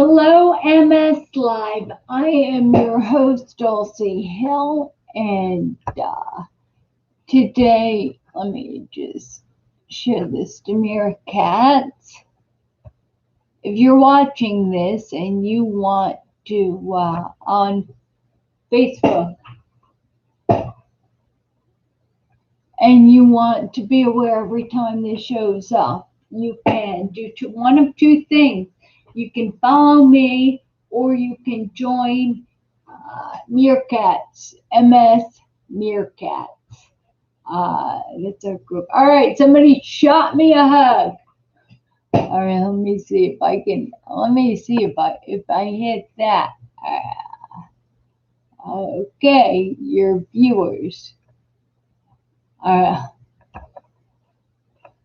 Hello, MS Live. I am your host, Dulci Hill, and today, let me just show this to Cats. If you're watching this and you want to, on Facebook, and you want to be aware every time this shows up, you can do one of two things. You can follow me, or you can join Meerkats, MS Meerkats. That's our group. All right, somebody shot me a hug. All right, let me see if I can. Let me see if I hit that. Okay, your viewers.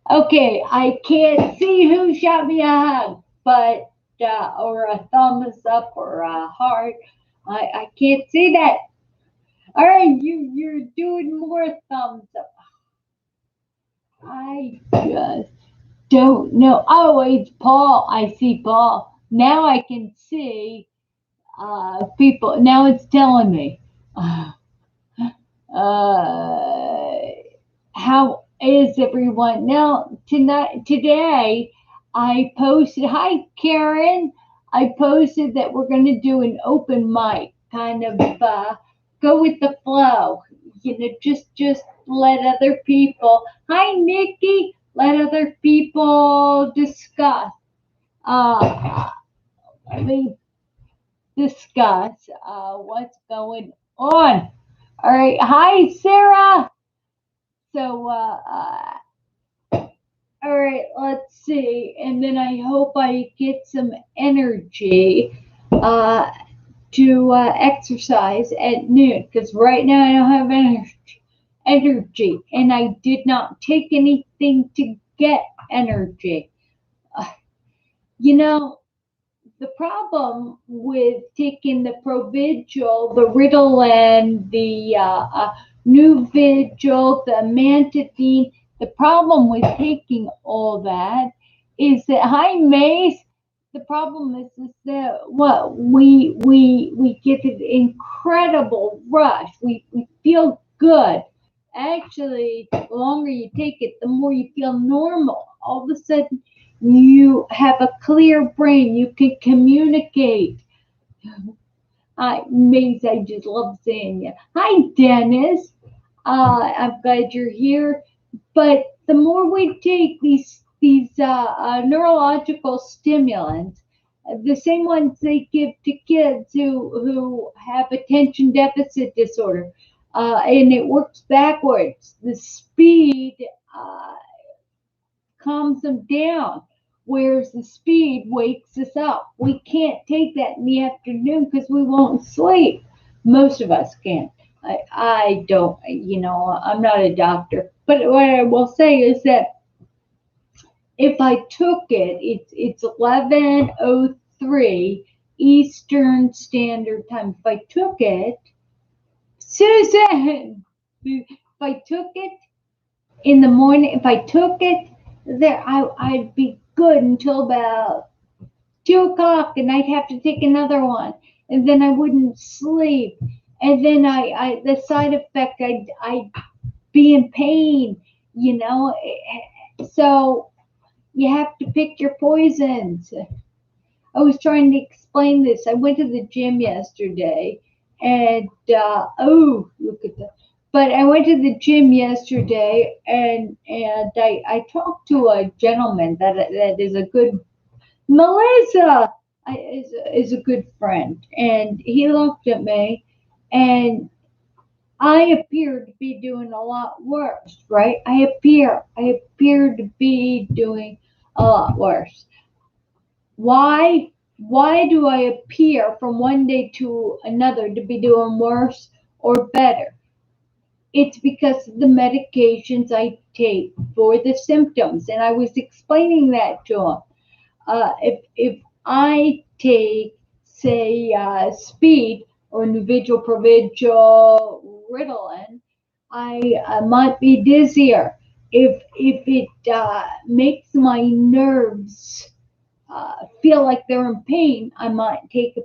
Okay, I can't see who shot me a hug, but or a thumbs up or a heart. I can't see that. All right, you're doing more thumbs up. I just don't know. Oh, it's Paul. I see Paul. Now I can see people. Now it's telling me. How is everyone? Now, today, I posted, hi, Karen. I posted that we're going to do an open mic, kind of go with the flow. Just let other people, hi, Nikki, let other people discuss. Let me discuss what's going on. All right. Hi, Sarah. So, all right, let's see. And then I hope I get some energy to exercise at noon, because right now I don't have energy, and I did not take anything to get energy. You know, the problem with taking the Provigil, the Ritalin, the New Vigil, the Amantadine, the problem with taking all that is that, hi Mace, the problem is that what we get an incredible rush. We feel good. Actually, the longer you take it, the more you feel normal. All of a sudden, you have a clear brain. You can communicate. Hi, Mace, I just love seeing you. Hi, Dennis. I'm glad you're here. But the more we take these neurological stimulants, the same ones they give to kids who have attention deficit disorder, and it works backwards. The speed calms them down, whereas the speed wakes us up. We can't take that in the afternoon because we won't sleep. Most of us can't. I don't, I'm not a doctor. But what I will say is that if I took it, it's 11:03 Eastern Standard Time. If I took it, Susan, if I took it in the morning, if I took it, I'd be good until about 2 o'clock, and I'd have to take another one, and then I wouldn't sleep, and then the side effect, I'd be in pain, So you have to pick your poisons. I was trying to explain this. I went to the gym yesterday, and oh, look at that. But I went to the gym yesterday, and I talked to a gentleman that is a good, Melissa is a good friend, and he looked at me, and I appear to be doing a lot worse, right? I appear to be doing a lot worse. Why? Why do I appear from one day to another to be doing worse or better? It's because of the medications I take for the symptoms, and I was explaining that to him. If I take, say, speed or Nuvigil, Provigil, Ritalin, I might be dizzier. If it makes my nerves feel like they're in pain, I might take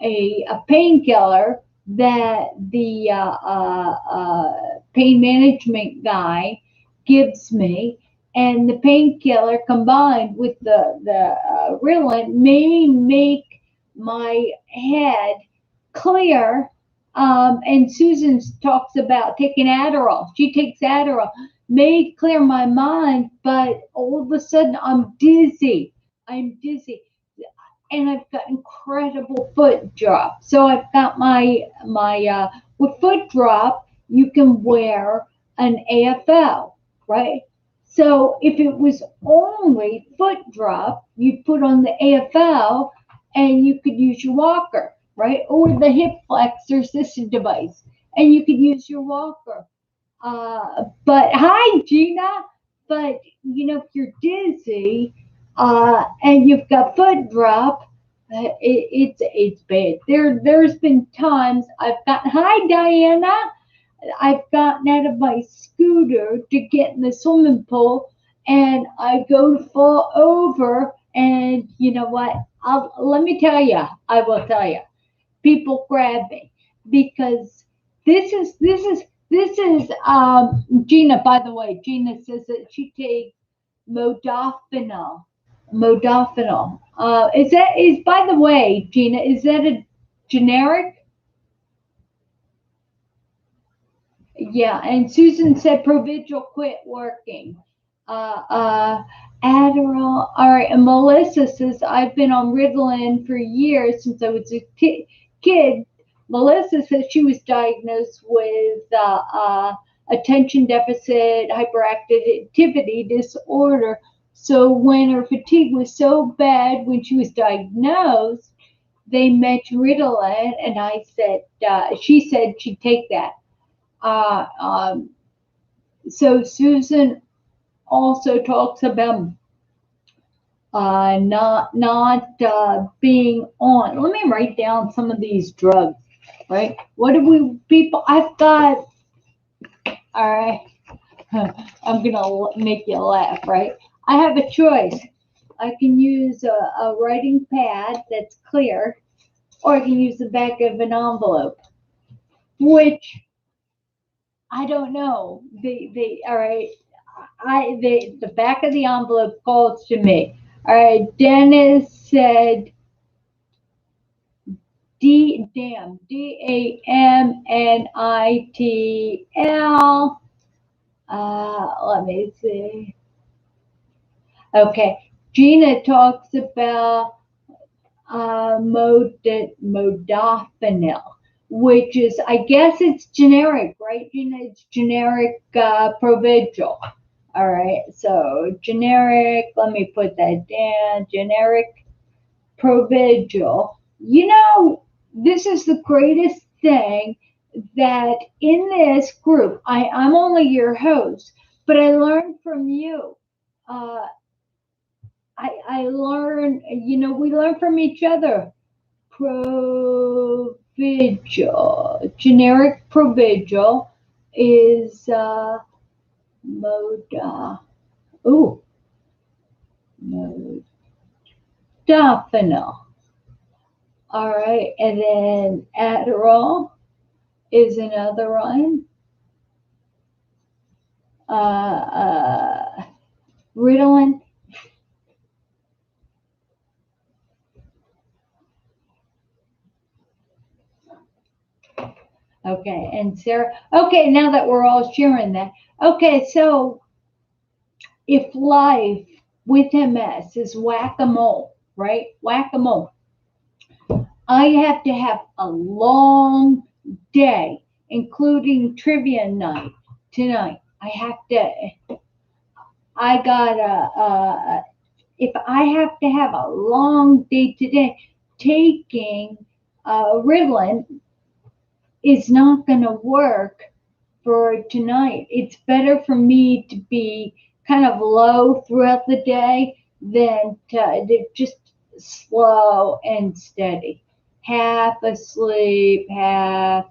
a painkiller that the pain management guy gives me, and the painkiller combined with the Ritalin may make my head clear. And Susan talks about taking Adderall. She takes Adderall, may clear my mind, but all of a sudden I'm dizzy. I'm dizzy, and I've got incredible foot drop. So I've got my with foot drop, you can wear an AFL, right? So if it was only foot drop, you'd put on the AFL and you could use your walker, right? Or the hip flexor assisted device, and you could use your walker. But hi, Gina. But if you're dizzy and you've got foot drop, it's bad. There's been times I've gotten hi, Diana. I've gotten out of my scooter to get in the swimming pool, and I go to fall over. And you know what? Let me tell you. I will tell you. People grab me because this is Gina. By the way, Gina says that she takes modafinil. Modafinil. Is by the way, Gina, is that a generic? Yeah, and Susan said Provigil quit working. Uh, uh, Adderall. All right, and Melissa says I've been on Ritalin for years since I was a kid. Melissa says she was diagnosed with attention deficit hyperactivity disorder. So when her fatigue was so bad when she was diagnosed, they mentioned Ritalin, and I said she said she'd take that. Uh, um, so Susan also talks about not being on. Let me write down some of these drugs. Right? What do we people? I've got. All right. I'm gonna make you laugh. Right? I have a choice. I can use a writing pad that's clear, or I can use the back of an envelope, which I don't know. They all right. The back of the envelope calls to me. All right, Dennis said Damnitl. Let me see. Okay, Gina talks about modafinil, which is, I guess it's generic, right, Gina? It's generic Provigil. All right, so generic, let me put that down, generic Provigil. This is the greatest thing that in this group, I'm only your host, but I learned from you. Uh, I learn, we learn from each other. Provigil, generic Provigil is moda. Ooh, modafinil. All right, and then Adderall is another one. Ritalin. Okay, and Sarah. Okay, now that we're all sharing that. Okay, so if life with MS is whack a mole, right? Whack a mole. I have to have a long day, including trivia night tonight. I gotta, if I have to have a long day today, taking Ritalin is not going to work for tonight. It's better for me to be kind of low throughout the day than to just slow and steady. Half asleep, half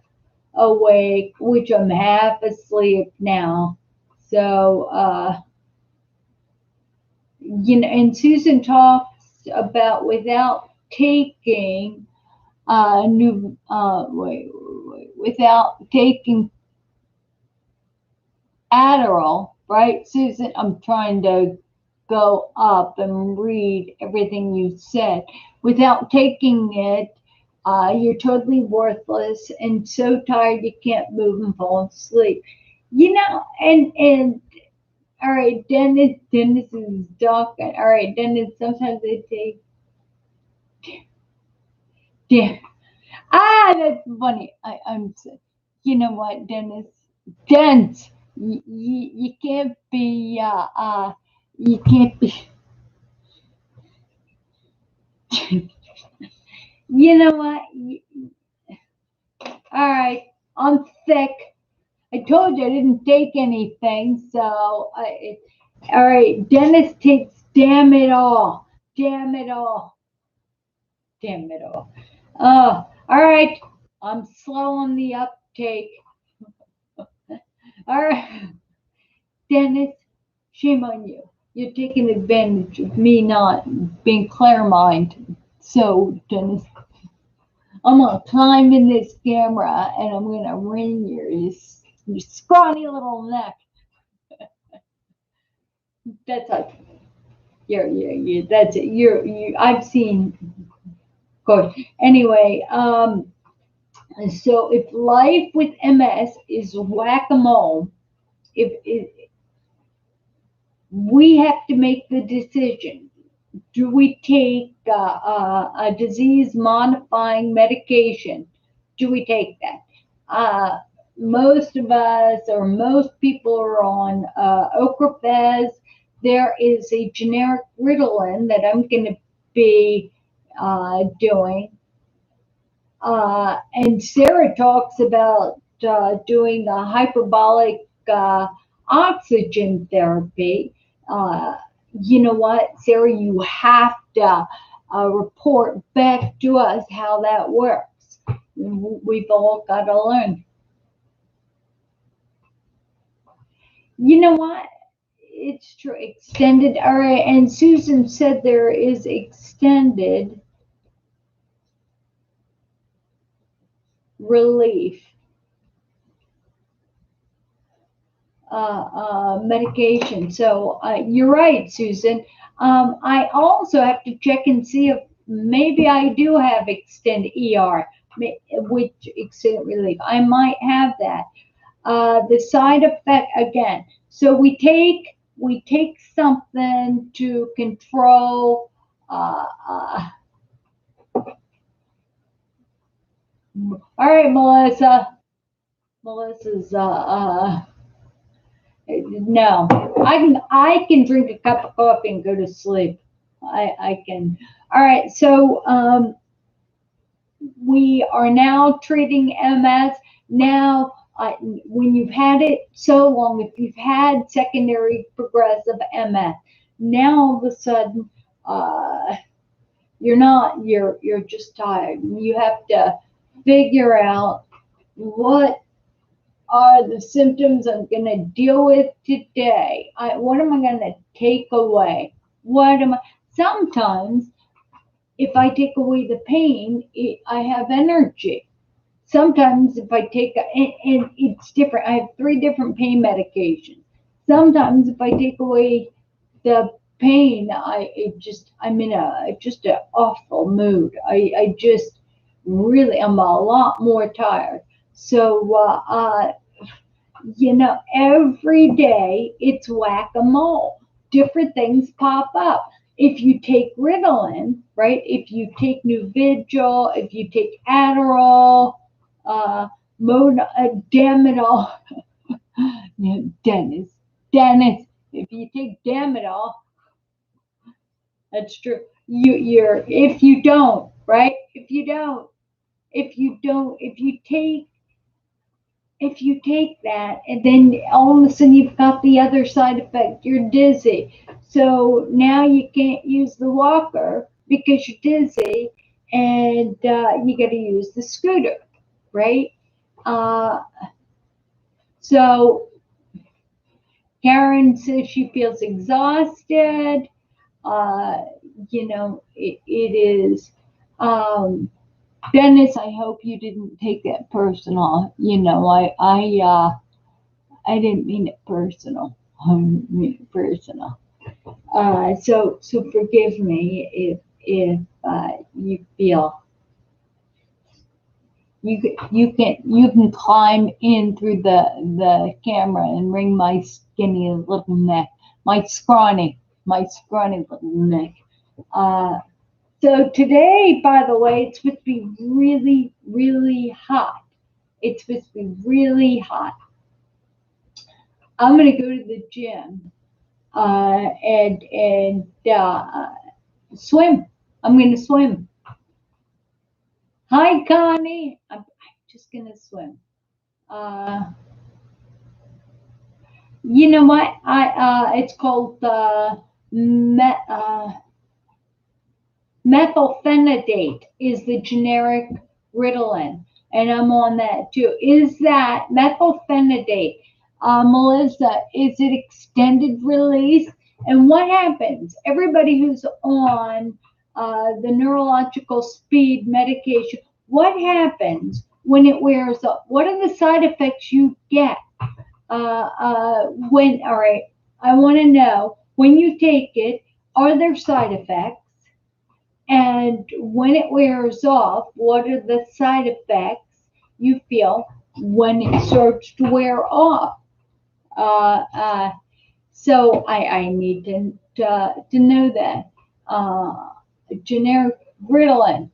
awake, which I'm half asleep now. So, and Susan talks about without taking without taking Adderall, right, Susan? I'm trying to go up and read everything you said. Without taking it, you're totally worthless and so tired you can't move and fall asleep. And all right, Dennis is talking. All right, Dennis. Sometimes they take. Yeah. That's funny. I'm. You know what, Dennis? Dennis, you can't be. You can't be. You know what? All right, I'm sick. I told you I didn't take anything, so all right. Dennis takes. Damn it all. Damn it all. Damn it all. All right. I'm slow on the uptake. All right, Dennis. Shame on you. You're taking advantage of me not being clear-minded. So, Dennis, I'm gonna climb in this camera and I'm gonna wring your scrawny little neck. That's it. Yeah. That's it. You. I've seen. Good. Anyway, so if life with MS is whack-a-mole, if we have to make the decision, do we take a disease modifying medication? Do we take that? Most of us, or most people, are on Ocrevus. There is a generic Ritalin that I'm going to be doing. And Sarah talks about doing a hyperbolic oxygen therapy. Uh, you know what, Sarah, you have to report back to us how that works. We've all got to learn. You know what? It's true. Extended. All right. And Susan said there is extended relief medication. So you're right, Susan. I also have to check and see if maybe I do have extended ER, which extended relief. I might have that. The side effect again. So we take something to control. All right, Melissa. Melissa's no, I can drink a cup of coffee and go to sleep. I can. All right, so we are now treating MS. Now, when you've had it so long, if you've had secondary progressive MS, now all of a sudden you're not. You're just tired. You have to figure out what are the symptoms I'm going to deal with today. What am I going to take away? What am I? Sometimes, if I take away the pain, I have energy. Sometimes, if I take, and it's different. I have 3 different pain medications. Sometimes, if I take away the pain, I'm in just an awful mood. I just really I'm a lot more tired. So every day it's whack-a-mole. Different things pop up. If you take Ritalin, right? If you take Nuvigil, if you take Adderall, Damitol, Dennis, if you take Damitol, that's true. If you don't, right? If you take that, and then all of a sudden you've got the other side effect, you're dizzy. So now you can't use the walker because you're dizzy, and you got to use the scooter, right? Uh, so Karen says she feels exhausted. Uh, it is. Dennis, I hope you didn't take that personal. I didn't mean it personal. I didn't mean it personal. So forgive me if you feel you can climb in through the camera and wring my skinny little neck, my scrawny little neck. Uh, so today, by the way, it's supposed to be really, really hot. It's supposed to be really hot. I'm gonna go to the gym and swim. I'm gonna swim. Hi, Connie. I'm just gonna swim. Uh, you know what? It's called methylphenidate is the generic Ritalin, and I'm on that too. Is that methylphenidate, Melissa? Is it extended release? And what happens? Everybody who's on the neurological speed medication, what happens when it wears off? What are the side effects you get? All right, I want to know when you take it, are there side effects? And when it wears off, what are the side effects you feel when it starts to wear off? Uh, uh, so I need to know that. Uh, Generic Ritalin.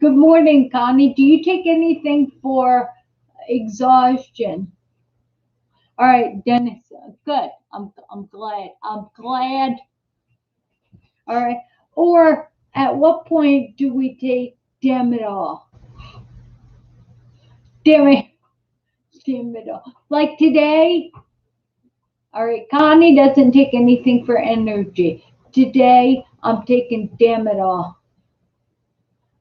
Good morning, Connie. Do you take anything for exhaustion? All right, Dennis. Good. I'm glad. I'm glad. All right. Or at what point do we take Demetol? Damn Demetol. Like today, all right, Connie doesn't take anything for energy. Today, I'm taking Demetol.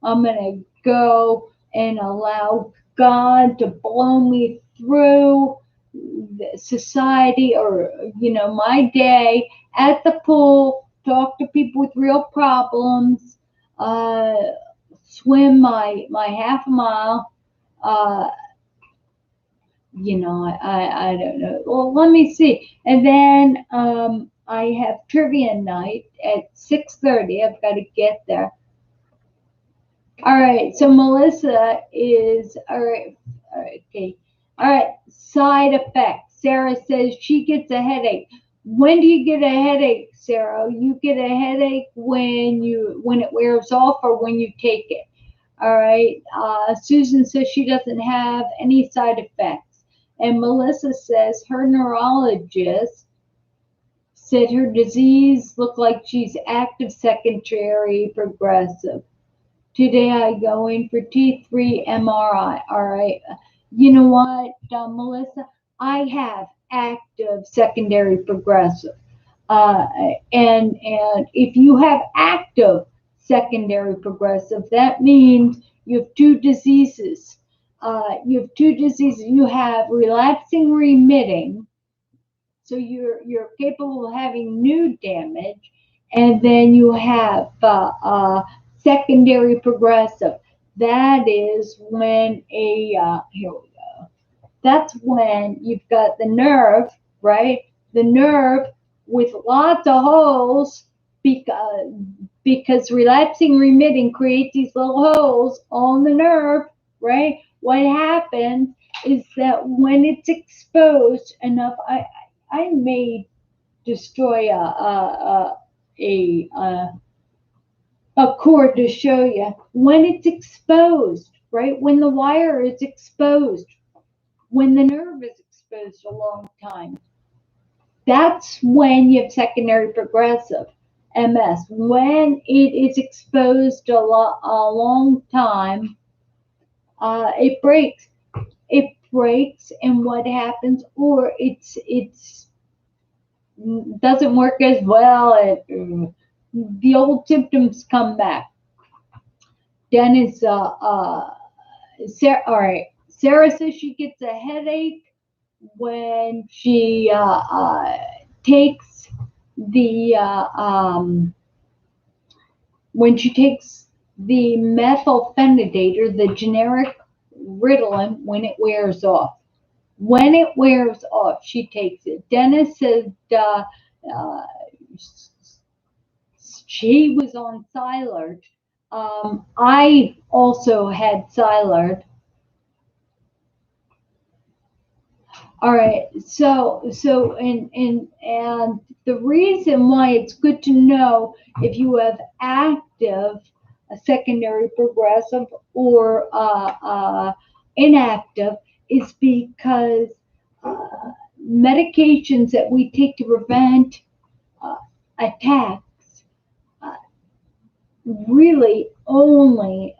I'm going to go and allow God to blow me through the society or, my day at the pool, talk to people with real problems, uh, swim my half a mile. Uh, I don't know. Well, let me see. And then I have trivia night at 6:30. I've got to get there. All right, so Melissa is all right, okay. All right, side effects. Sarah says she gets a headache. When do you get a headache, Sarah? You get a headache when it wears off or when you take it. All right. Susan says she doesn't have any side effects, and Melissa says her neurologist said her disease looked like she's active secondary progressive. Today I go in for T3 MRI. All right. You know what, Melissa? I have active secondary progressive. Uh, and if you have active secondary progressive, that means you have two diseases. You have relapsing remitting, so you're capable of having new damage, and then you have secondary progressive. That is when here we go. That's when you've got the nerve, right? The nerve with lots of holes because relapsing remitting creates these little holes on the nerve, right? What happens is that when it's exposed enough, I may destroy a cord to show you when it's exposed, right? When the wire is exposed, when the nerve is exposed a long time, that's when you have secondary progressive MS. When it is exposed a long time, it breaks. It breaks, and what happens? Or it's doesn't work as well. The old symptoms come back. Dennis, Sarah, all right. Sarah says she gets a headache when she takes the when she takes the methylphenidate or the generic Ritalin when it wears off. When it wears off, she takes it. Dennis said uh, she was on Silard. I also had Silard. All right. And the reason why it's good to know if you have active, a secondary progressive, or inactive is because medications that we take to prevent uh, attacks uh, really only,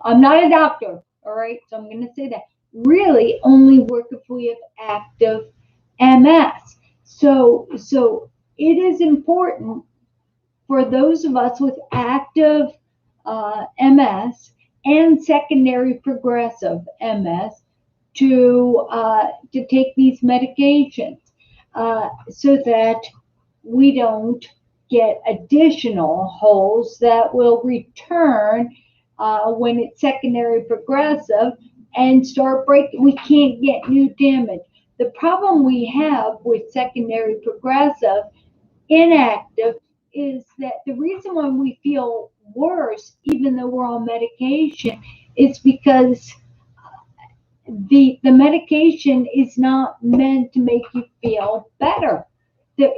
I'm not a doctor, all right, so I'm going to say that, really only work if we have active MS. So it is important for those of us with active MS and secondary progressive MS to take these medications so that we don't get additional holes that will return when it's secondary progressive and start breaking. We can't get new damage. The problem we have with secondary progressive inactive is that the reason why we feel worse, even though we're on medication, is because the medication is not meant to make you feel better. The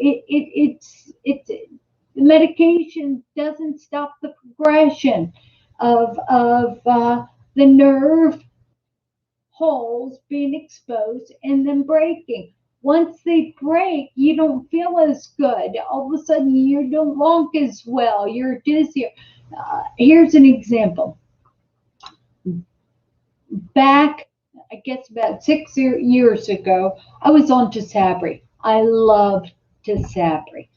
medication doesn't stop the progression of the nerve holes being exposed and then breaking. Once they break, you don't feel as good. All of a sudden, you don't walk as well. You're dizzier. Here's an example. Back, I guess about 6 years ago, I was on Tisabri. I loved Tisabri.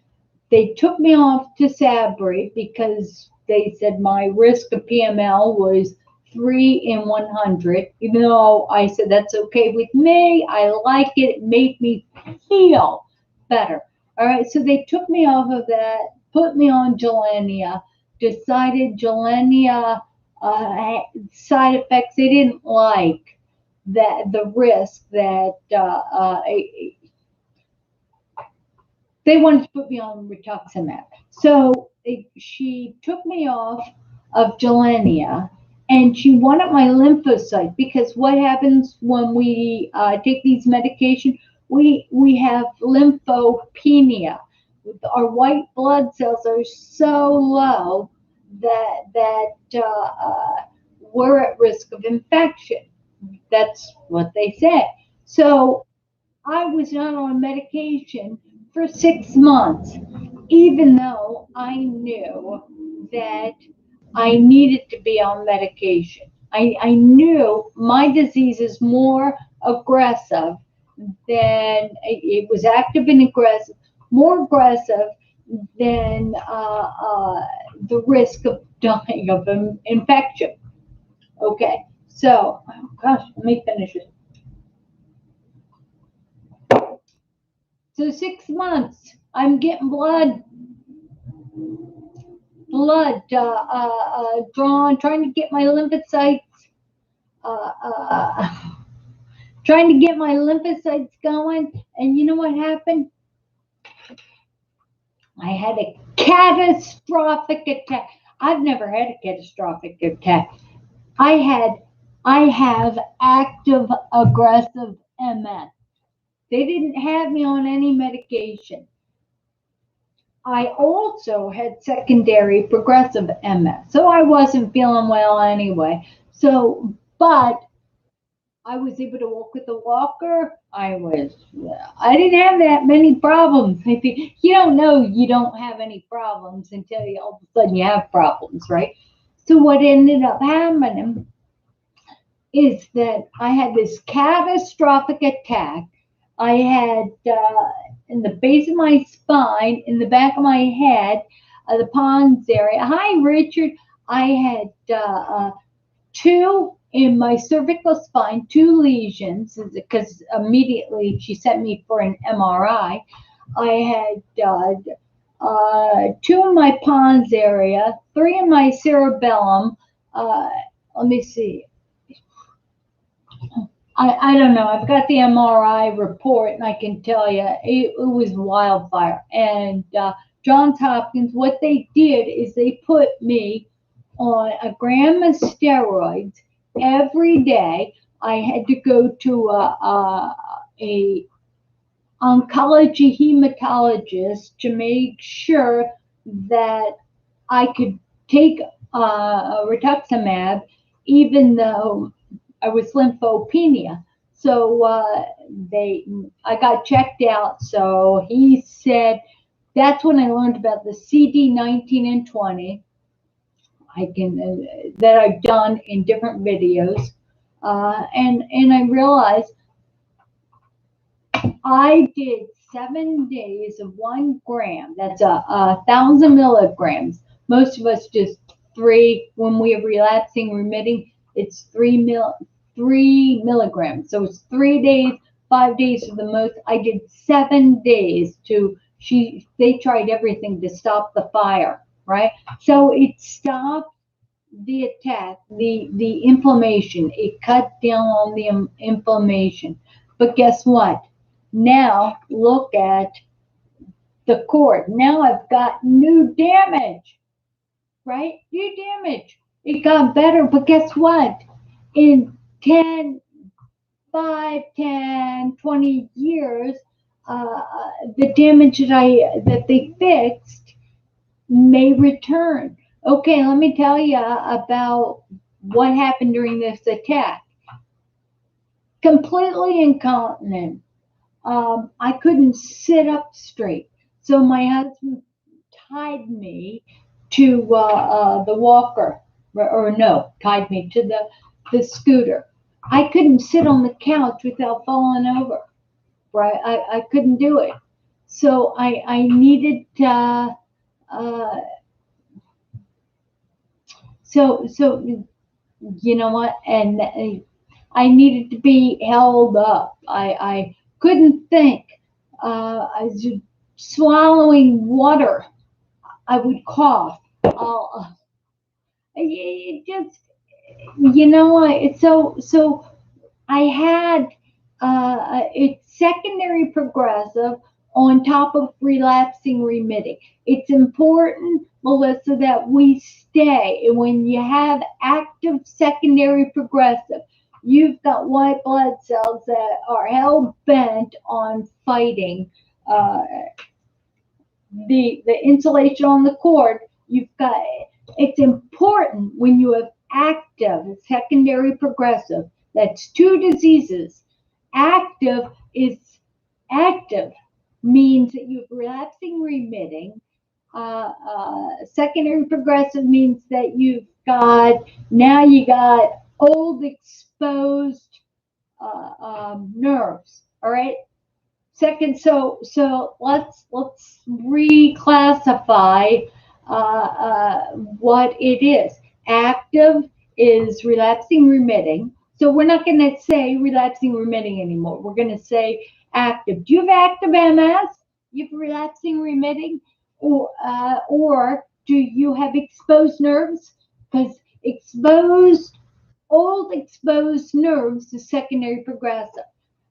They took me off Tisabri because they said my risk of PML was 3 in 100. Even though I said that's okay with me, I like it. It made me feel better. All right, so they took me off of that, put me on Gilenya, decided Gilenya side effects they didn't like, that the risk that they wanted to put me on rituximab. So she took me off of Gilenya, and she wanted my lymphocyte, because what happens when we take these medications, we have lymphopenia. Our white blood cells are so low that we're at risk of infection. That's what they said. So I was not on medication for 6 months, even though I knew that I needed to be on medication. I knew my disease is more aggressive than it was active and aggressive, more aggressive than the risk of dying of an infection. Okay, so, oh gosh, let me finish it. So 6 months, I'm getting blood drawn, trying to get my lymphocytes, uh, uh, trying to get my lymphocytes going. And you know what happened? I had a catastrophic attack. I've never had a catastrophic attack. I have active aggressive MS. They didn't have me on any medication. I also had secondary progressive MS, so I wasn't feeling well anyway. So, but I was able to walk with a walker. I didn't have that many problems. You don't know you don't have any problems until you, all of a sudden you have problems, right? So what ended up happening is that I had this catastrophic attack. I had in the base of my spine, in the back of my head, the pons area. Hi, Richard. I had two in my cervical spine, two lesions, because immediately she sent me for an MRI. I had 2 in my pons area, 3 in my cerebellum. Uh, Let me see. I don't know. I've got the MRI report, and I can tell you it was wildfire. And Johns Hopkins, what they did is they put me on a gram of steroids every day. I had to go to a oncology hematologist to make sure that I could take rituximab, even though I was lymphopenia. So I got checked out. So he said that's when I learned about the CD19 and 20. I can that I've done in different videos, and I realized I did 7 days of 1 gram. That's a 1,000 milligrams. Most of us just three. When we have relapsing remitting, it's 3 milligrams. So it's 3 days, 5 days for the most. I did 7 days to. They tried everything to stop the fire, right? So it stopped the attack, the inflammation. It cut down on the inflammation. But guess what? Now look at the cord. Now I've got new damage, right? New damage. It got better, but guess what? In 10, 5, 10, 20 years, the damage that they fixed may return. Okay, let me tell you about what happened during this attack. Completely incontinent. I couldn't sit up straight. So my husband tied me to the walker, or no, tied me to the scooter. I couldn't sit on the couch without falling over, right? I couldn't do it. So I needed, uh, so you know what? And I needed to be held up. I couldn't think. I was swallowing water. I would cough. It just, you know what? It's so. I had it's secondary progressive on top of relapsing remitting. It's important, Melissa, that we stay. And when you have active secondary progressive, you've got white blood cells that are hell bent on fighting uh, the insulation on the cord. You've got it's important when you have active secondary progressive. That's two diseases. Active is active means that you have relapsing remitting. Secondary progressive means that you got old exposed nerves. All right. Second, so let's reclassify what it is. Active is relapsing remitting. So we're not going to say relapsing remitting anymore. We're going to say active. Do you have active MS? You have relapsing remitting, or do you have exposed nerves? Because old exposed nerves is secondary progressive.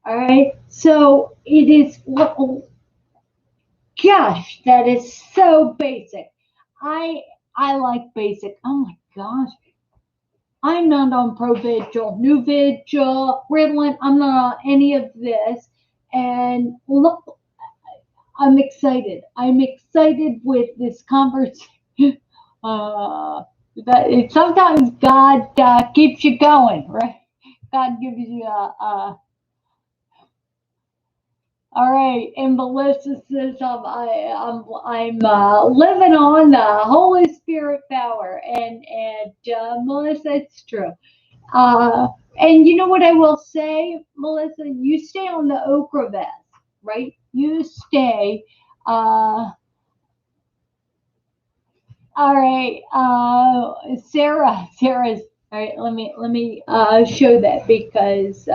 All right. So it is, gosh, that is so basic. I I like basic. Oh my gosh. I'm not on Provigil, Nuvigil, Ritalin. I'm not on any of this. And look, I'm excited. I'm excited with this conversation. Sometimes God keeps you going, right? God gives you all right, and Melissa says I'm living on the Holy Spirit power, and Melissa, it's true. And you know what I will say, Melissa, you stay on the okra vest, right? You stay. All right, Sarah's. All right, let me show that because.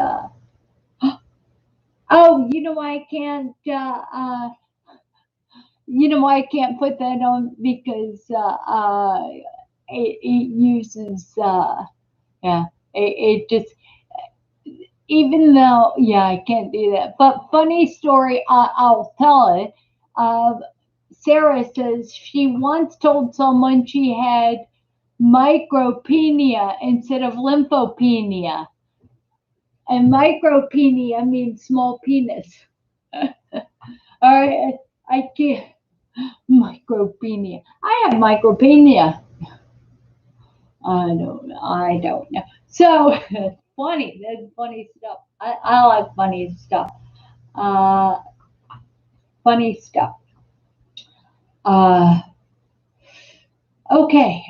Oh, you know I can't. You know why I can't put that on? Because it uses, yeah, it just, even though, yeah, I can't do that. But funny story, I'll tell it. Uh, Sarah says she once told someone she had micropenia instead of lymphopenia. And micropenia means small penis. I, I can't. Micropenia. I have micropenia. I don't know. So funny. That's funny stuff. I like funny stuff. Uh, funny stuff. Uh, okay.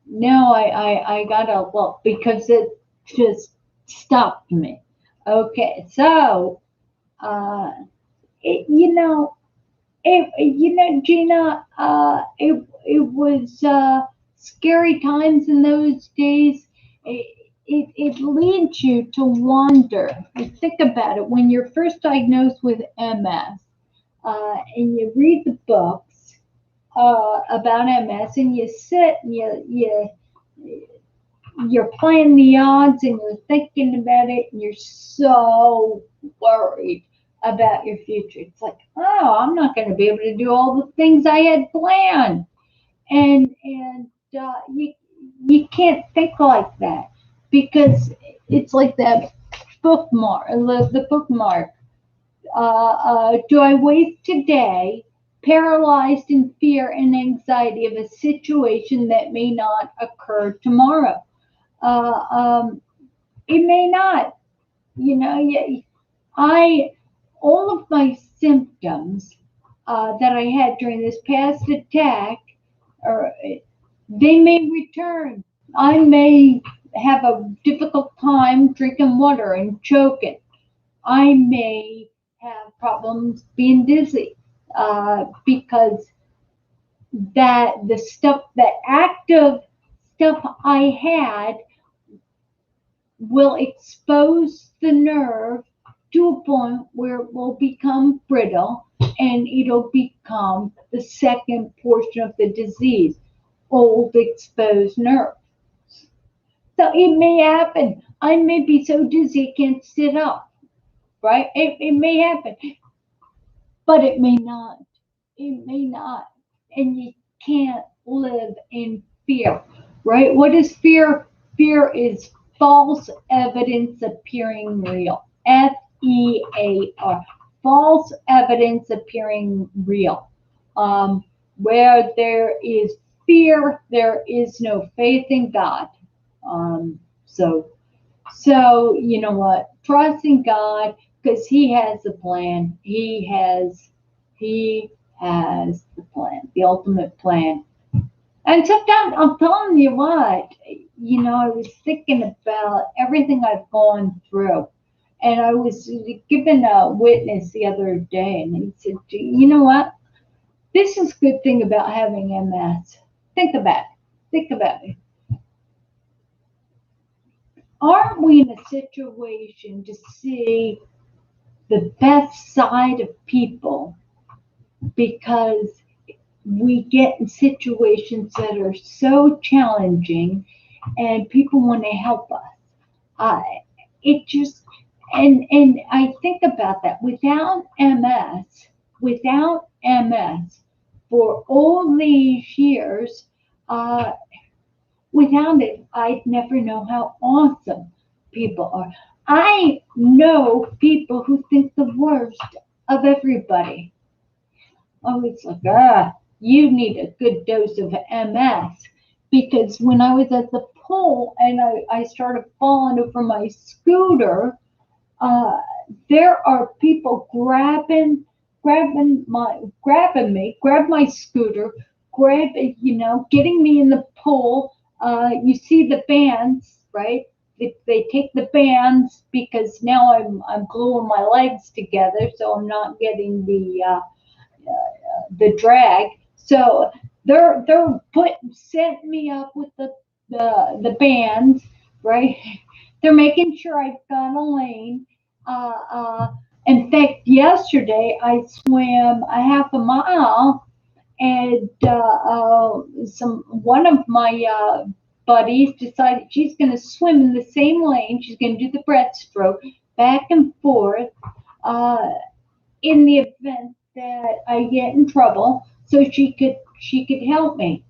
Now I gotta look because it just stopped me. Okay. So, uh, it, you know, Gina, it was scary times in those days. It leads you to wander. You think about it when you're first diagnosed with MS, and you read the books about MS, and you sit and you're playing the odds and you're thinking about it and you're so worried about your future. It's like, oh, I'm not going to be able to do all the things I had planned. And you can't think like that because it's like that bookmark, the bookmark. Do I waste today paralyzed in fear and anxiety of a situation that may not occur tomorrow? Uh, um, it may not. Yeah, I all of my symptoms that I had during this past attack, or they may return. I may have a difficult time drinking water and choking. I may have problems being dizzy because that active stuff I had will expose the nerve to a point where it will become brittle and it'll become the second portion of the disease, old exposed nerve. So it may happen. I may be so dizzy I can't sit up, right? It may happen, but it may not. It may not. And you can't live in fear, right? What is fear? Fear is false evidence appearing real. FEAR. False evidence appearing real. Where there is fear, there is no faith in God. Um, so so, you know what? Trust in God because He has the plan. He has the plan, the ultimate plan. And sometimes I'm telling you what, I was thinking about everything I've gone through. And I was given a witness the other day, and he said, you know what? This is a good thing about having MS. Think about it. Think about it. Aren't we in a situation to see the best side of people because we get in situations that are so challenging and people want to help us? Uh, it just and I think about that without MS for all these years, uh, without it, I'd never know how awesome people are. I know people who think the worst of everybody. Oh, it's like, you need a good dose of MS. Because when I was at the pool and I started falling over my scooter, uh, there are people grab my scooter, getting me in the pool. You see the bands, right? They take the bands because now I'm gluing my legs together, so I'm not getting the drag. So they're setting me up with the bands, right? They're making sure I've got a lane. Uh, uh, in fact, yesterday I swam a half a mile and one of my buddies decided she's going to swim in the same lane. She's going to do the breaststroke back and forth in the event that I get in trouble, so she could help me.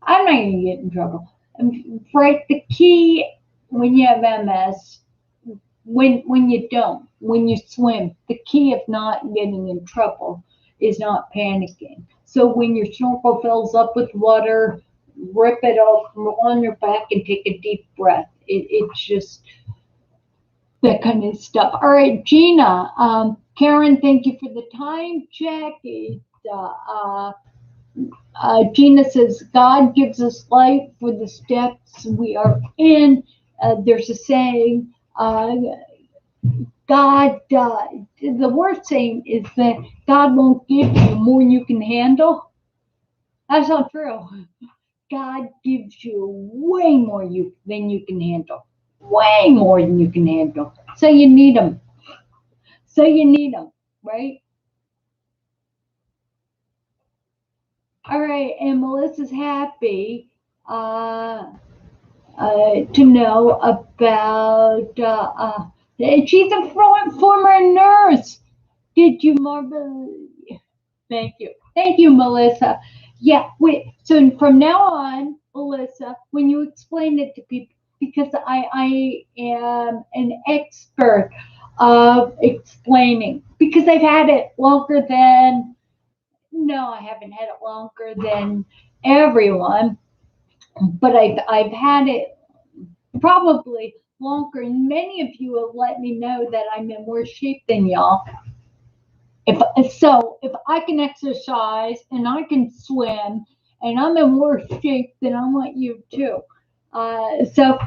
I'm not going to get in trouble. Right, the key when you have MS, when you don't, when you swim, the key of not getting in trouble is not panicking. So when your snorkel fills up with water, rip it off on your back and take a deep breath. It's just that kind of stuff. All right, Gina. Karen, thank you for the time check. Gina says, God gives us life for the steps we are in. There's a saying, the worst saying is that God won't give you more than you can handle. That's not true. God gives you way more than you can handle. Way more than you can handle. So you need them. Right? All right, and Melissa's happy to know about. She's a former nurse. Did you, Marva? Thank you, Melissa. Yeah. Wait. So from now on, Melissa, when you explain it to people, because I am an expert of explaining, because I've had it longer than. No, I haven't had it longer than everyone, but I've had it probably longer. And many of you have let me know that I'm in worse shape than y'all. If I can exercise and I can swim and I'm in worse shape, then I want you too. So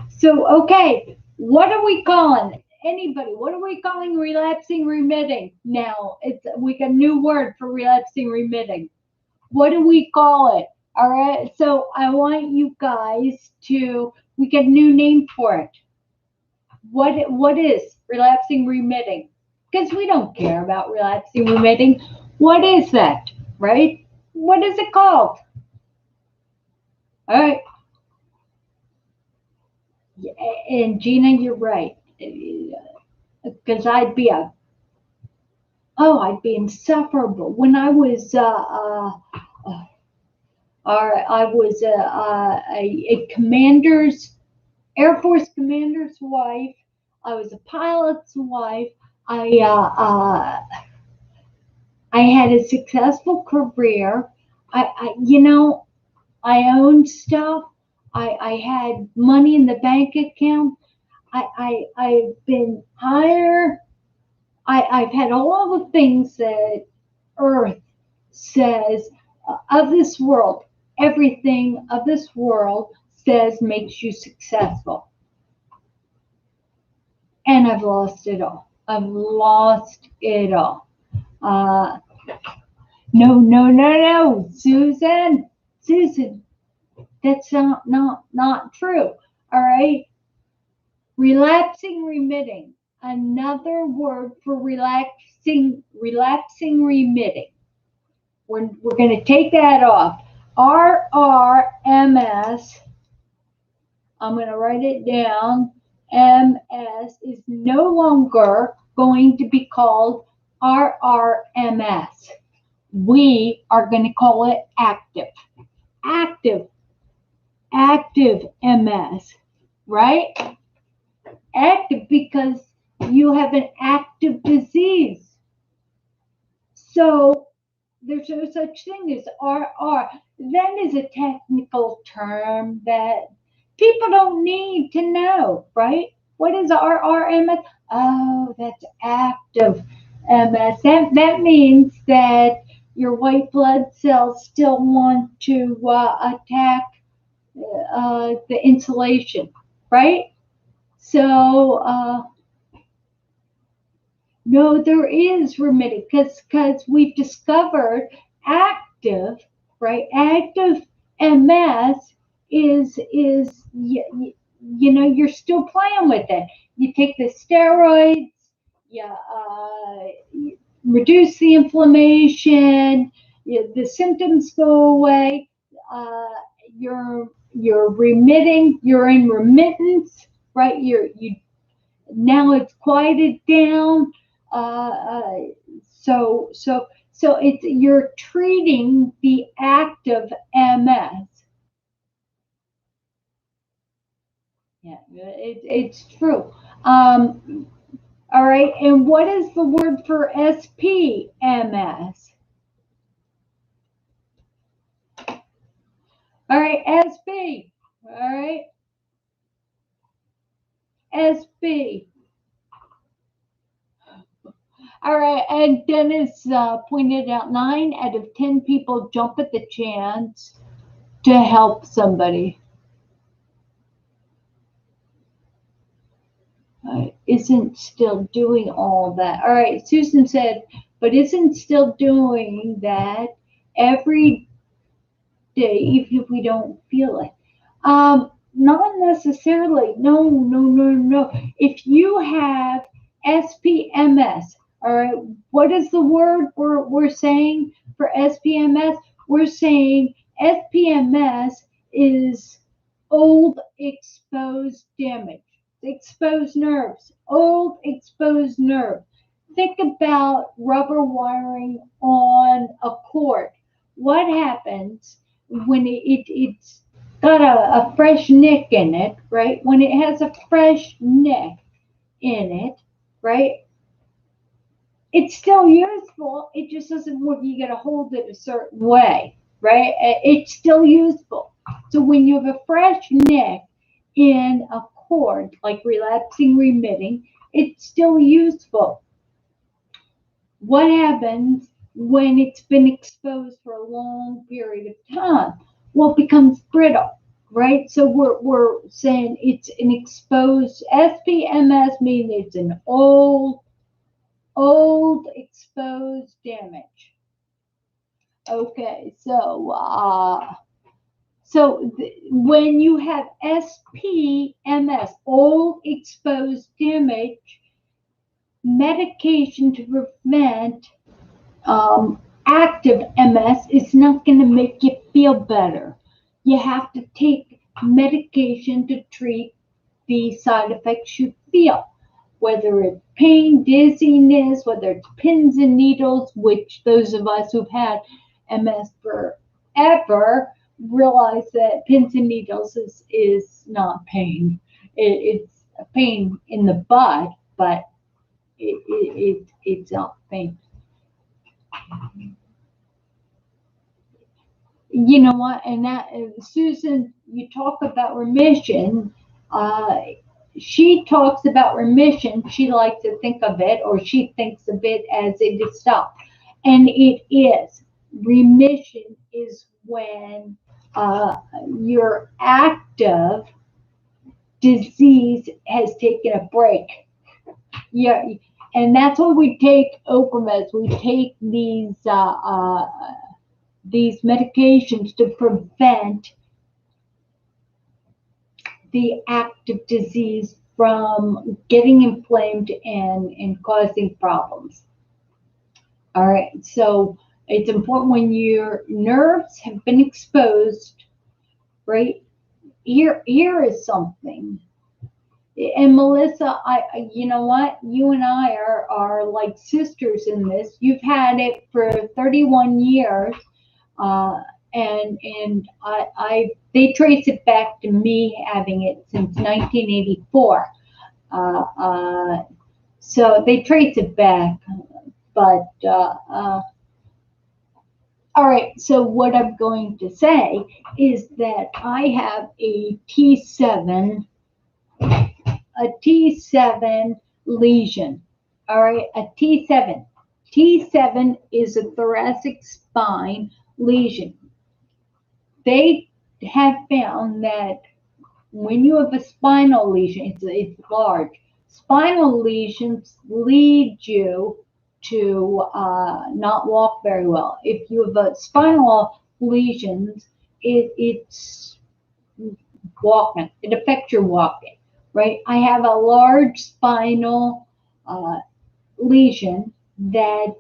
okay, what are we calling? Anybody, what are we calling relapsing remitting? Now we got a new word for relapsing remitting. What do we call it? All right. So I want you guys we get a new name for it. What is relapsing remitting? Because we don't care about relapsing remitting. What is that? Right? What is it called? All right. And Gina, you're right. Because I'd be insufferable. When I was a commander's, Air Force commander's wife. I was a pilot's wife. I had a successful career. I owned stuff. I had money in the bank account. I've been higher. I've had all the things that Earth says of this world. Everything of this world says makes you successful. And I've lost it all. No, Susan, that's not true. All right, relapsing remitting, another word for relapsing remitting. We're going to take that off. RRMS. I'm going to write it down. MS is no longer going to be called RRMS. We are going to call it active MS, right? Active because you have an active disease. So there's no such thing as RR. That is a technical term that people don't need to know, right? What is RRMS? Oh, that's active MS. That means that your white blood cells still want to attack the insulation, right? So, no, there is remitting because we've discovered active, right? Active MS is you're still playing with it. You take the steroids, you reduce the inflammation, the symptoms go away. Uh, you're remitting. You're in remittance, right? You now it's quieted down. Uh, uh, so it's you're treating the active MS. Yeah, it's true. All right, and what is the word for SPMS? All right, SB. All right, SB. All right, and Dennis pointed out 9 out of 10 people jump at the chance to help somebody. Isn't still doing all that. All right, Susan said, but isn't still doing that every day, even if we don't feel it? Not necessarily. No, no, no, no. If you have SPMS, all right, what is the word we're saying for SPMS? We're saying SPMS is old exposed damage, exposed nerves, old exposed nerve. Think about rubber wiring on a cord. What happens when it's got a fresh nick in it, right? When it has a fresh nick in it, right? It's still useful. It just doesn't work. You got to hold it a certain way, right? It's still useful. So when you have a fresh nick in a cord, like relapsing remitting, it's still useful. What happens when it's been exposed for a long period of time? Well, it becomes brittle, right? So we're saying it's an exposed SPMS, means it's an old exposed damage. Okay, when you have SPMS, old exposed damage, medication to prevent active MS is not going to make you feel better. You have to take medication to treat the side effects you feel, whether it's pain, dizziness, whether it's pins and needles, which those of us who've had MS forever realize that pins and needles is not pain. It's a pain in the butt, but it's not pain. You know what? And that Susan, you talk about remission. Uh, she talks about remission. She likes to think of it, or she thinks of it as it is stopped, and it is. Remission is when your active disease has taken a break. Yeah, and that's why we take Ocrevus. We take these medications to prevent the active disease from getting inflamed and causing problems. All right, so it's important when your nerves have been exposed, right? Here is something. And Melissa, you know what? You and I are like sisters in this. You've had it for 31 years. And they trace it back to me having it since 1984. So they trace it back, but all right. So what I'm going to say is that I have a T7 lesion. All right, a T7. T7 is a thoracic spine lesion. They have found that when you have a spinal lesion, it's large. Spinal lesions lead you to not walk very well. If you have a spinal lesions, it's walking. It affects your walking, right? I have a large spinal lesion that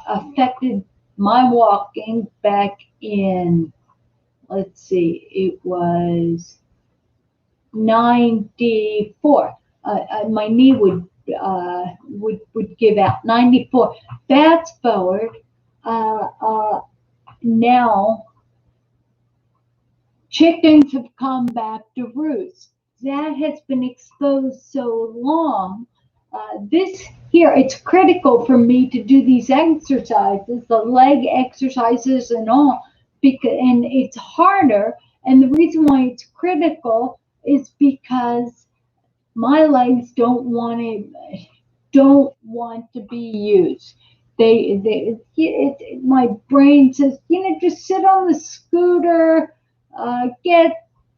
affected my walking back in, let's see, it was 94. My knee would give out. 94. Fast forward. Now chickens have come back to roost. That has been exposed so long. This here, it's critical for me to do these exercises, the leg exercises and all, and it's harder. And the reason why it's critical is because my legs don't want to be used. My brain says, just sit on the scooter, get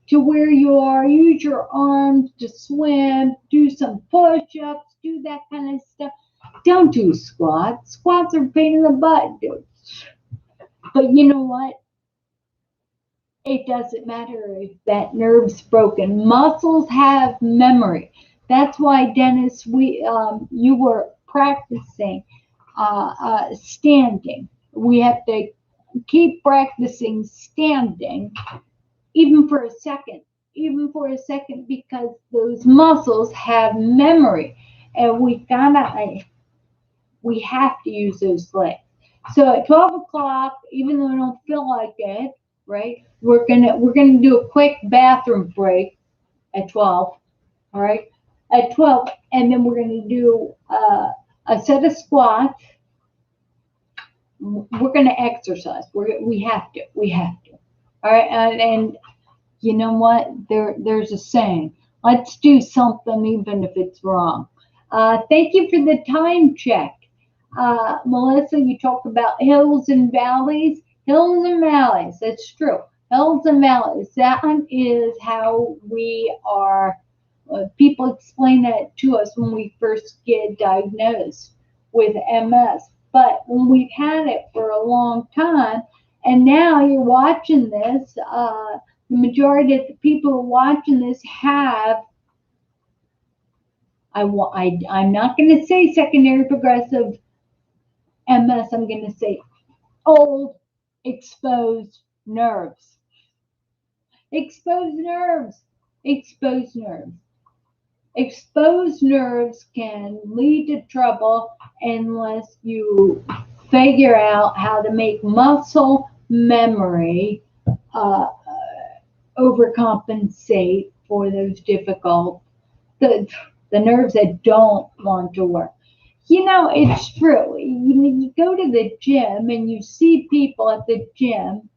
to where you are, use your arms to swim, do some push-ups, do that kind of stuff. Don't do squats. Squats are a pain in the butt, dude. But you know what? It doesn't matter if that nerve's broken. Muscles have memory. That's why, Dennis, you were practicing standing. We have to keep practicing standing, even for a second, because those muscles have memory, and we have to use those legs. So at 12 o'clock, even though I don't feel like it, right? We're gonna do a quick bathroom break at 12. All right, at 12, and then we're gonna do a set of squats. We're gonna exercise. We have to. All right, and you know what? There's a saying. Let's do something even if it's wrong. Thank you for the time check. Melissa, you talked about hills and valleys. Hills and valleys, that's true. Hills and valleys, that is how we are. People explain that to us when we first get diagnosed with MS. But when we've had it for a long time, and now you're watching this, the majority of the people who are watching this have, I'm not going to say secondary progressive MS, I'm going to say old exposed nerves. Exposed nerves. Exposed nerves can lead to trouble unless you figure out how to make muscle memory overcompensate for those difficult, the nerves that don't want to work. It's true. You go to the gym and you see people at the gym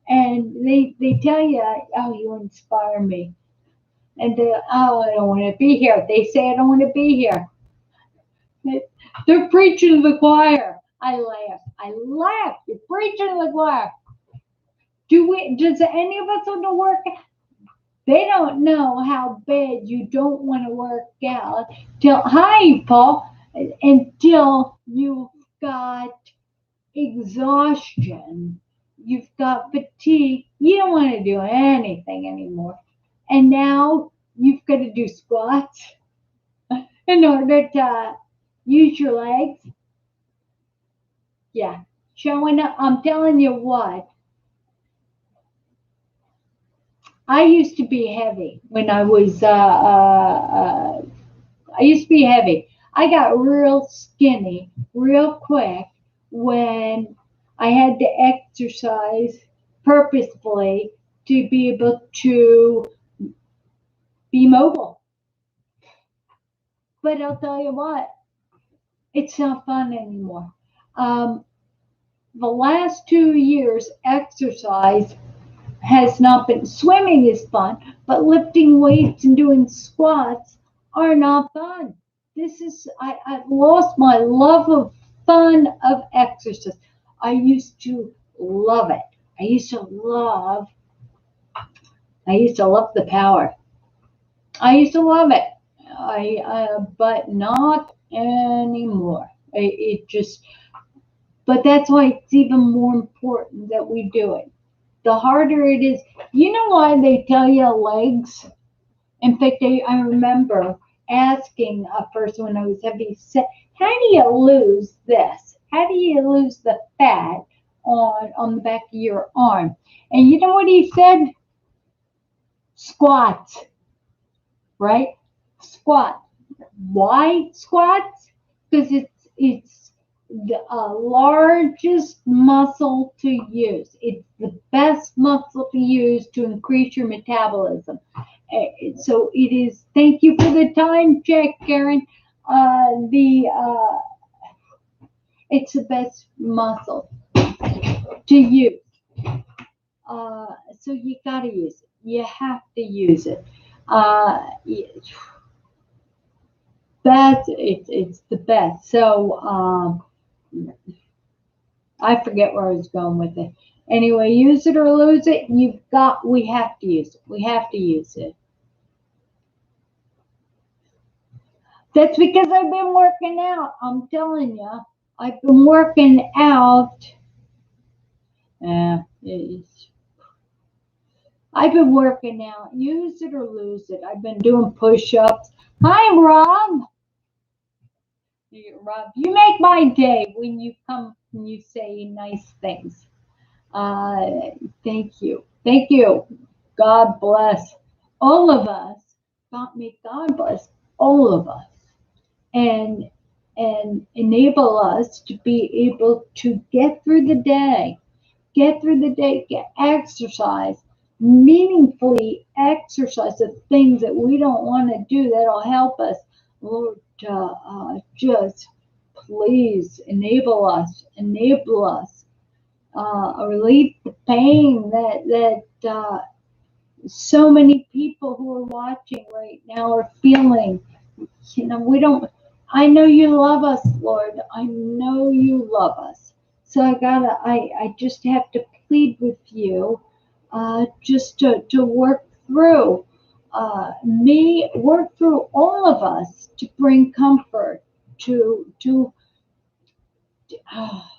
and they tell you, oh, you inspire me. And oh, I don't want to be here. They say I don't want to be here. They're preaching to the choir. I laugh. You're preaching to the choir. Does any of us want to work? They don't know how bad you don't want to work out. Hi, Paul. Until you've got exhaustion, you've got fatigue, you don't want to do anything anymore. And now you've got to do squats in order to use your legs. Yeah, showing up. I'm telling you what. I used to be heavy when I was. I used to be heavy. I got real skinny real quick when I had to exercise purposefully to be able to be mobile. But I'll tell you what, it's not fun anymore. The last 2 years, exercise has not been. Swimming is fun, but lifting weights and doing squats are not fun. I've lost my love of fun of exercise. I used to love it. I used to love the power. I used to love it. But not anymore. But that's why it's even more important that we do it. The harder it is, you know why they tell you legs? In fact, I remember asking a person when I was heavy, how do you lose this? How do you lose the fat on the back of your arm. And you know what he said? Squats, right? Squat. Why squats? Because it's the largest muscle to use. It's the best muscle to use to increase your metabolism. So it is. Thank you for the time check, Karen. The It's the best muscle to use. So you gotta use it. You have to use it. It's the best. So I forget where I was going with it. Anyway, use it or lose it. We have to use it. We have to use it. That's because I've been working out. I'm telling you, I've been working out. I've been working out. Use it or lose it. I've been doing push-ups. Hi, Rob. Rob, you make my day when you come and you say nice things. Thank you. Thank you. God bless all of us. May God bless all of us and enable us to be able to get through the day. Get exercise, meaningfully exercise the things that we don't want to do that'll help us. Lord, just please enable us, relieve the pain that so many people who are watching right now are feeling. I know you love us, Lord. I know you love us. So I just have to plead with you, just to work through, work through all of us to bring comfort,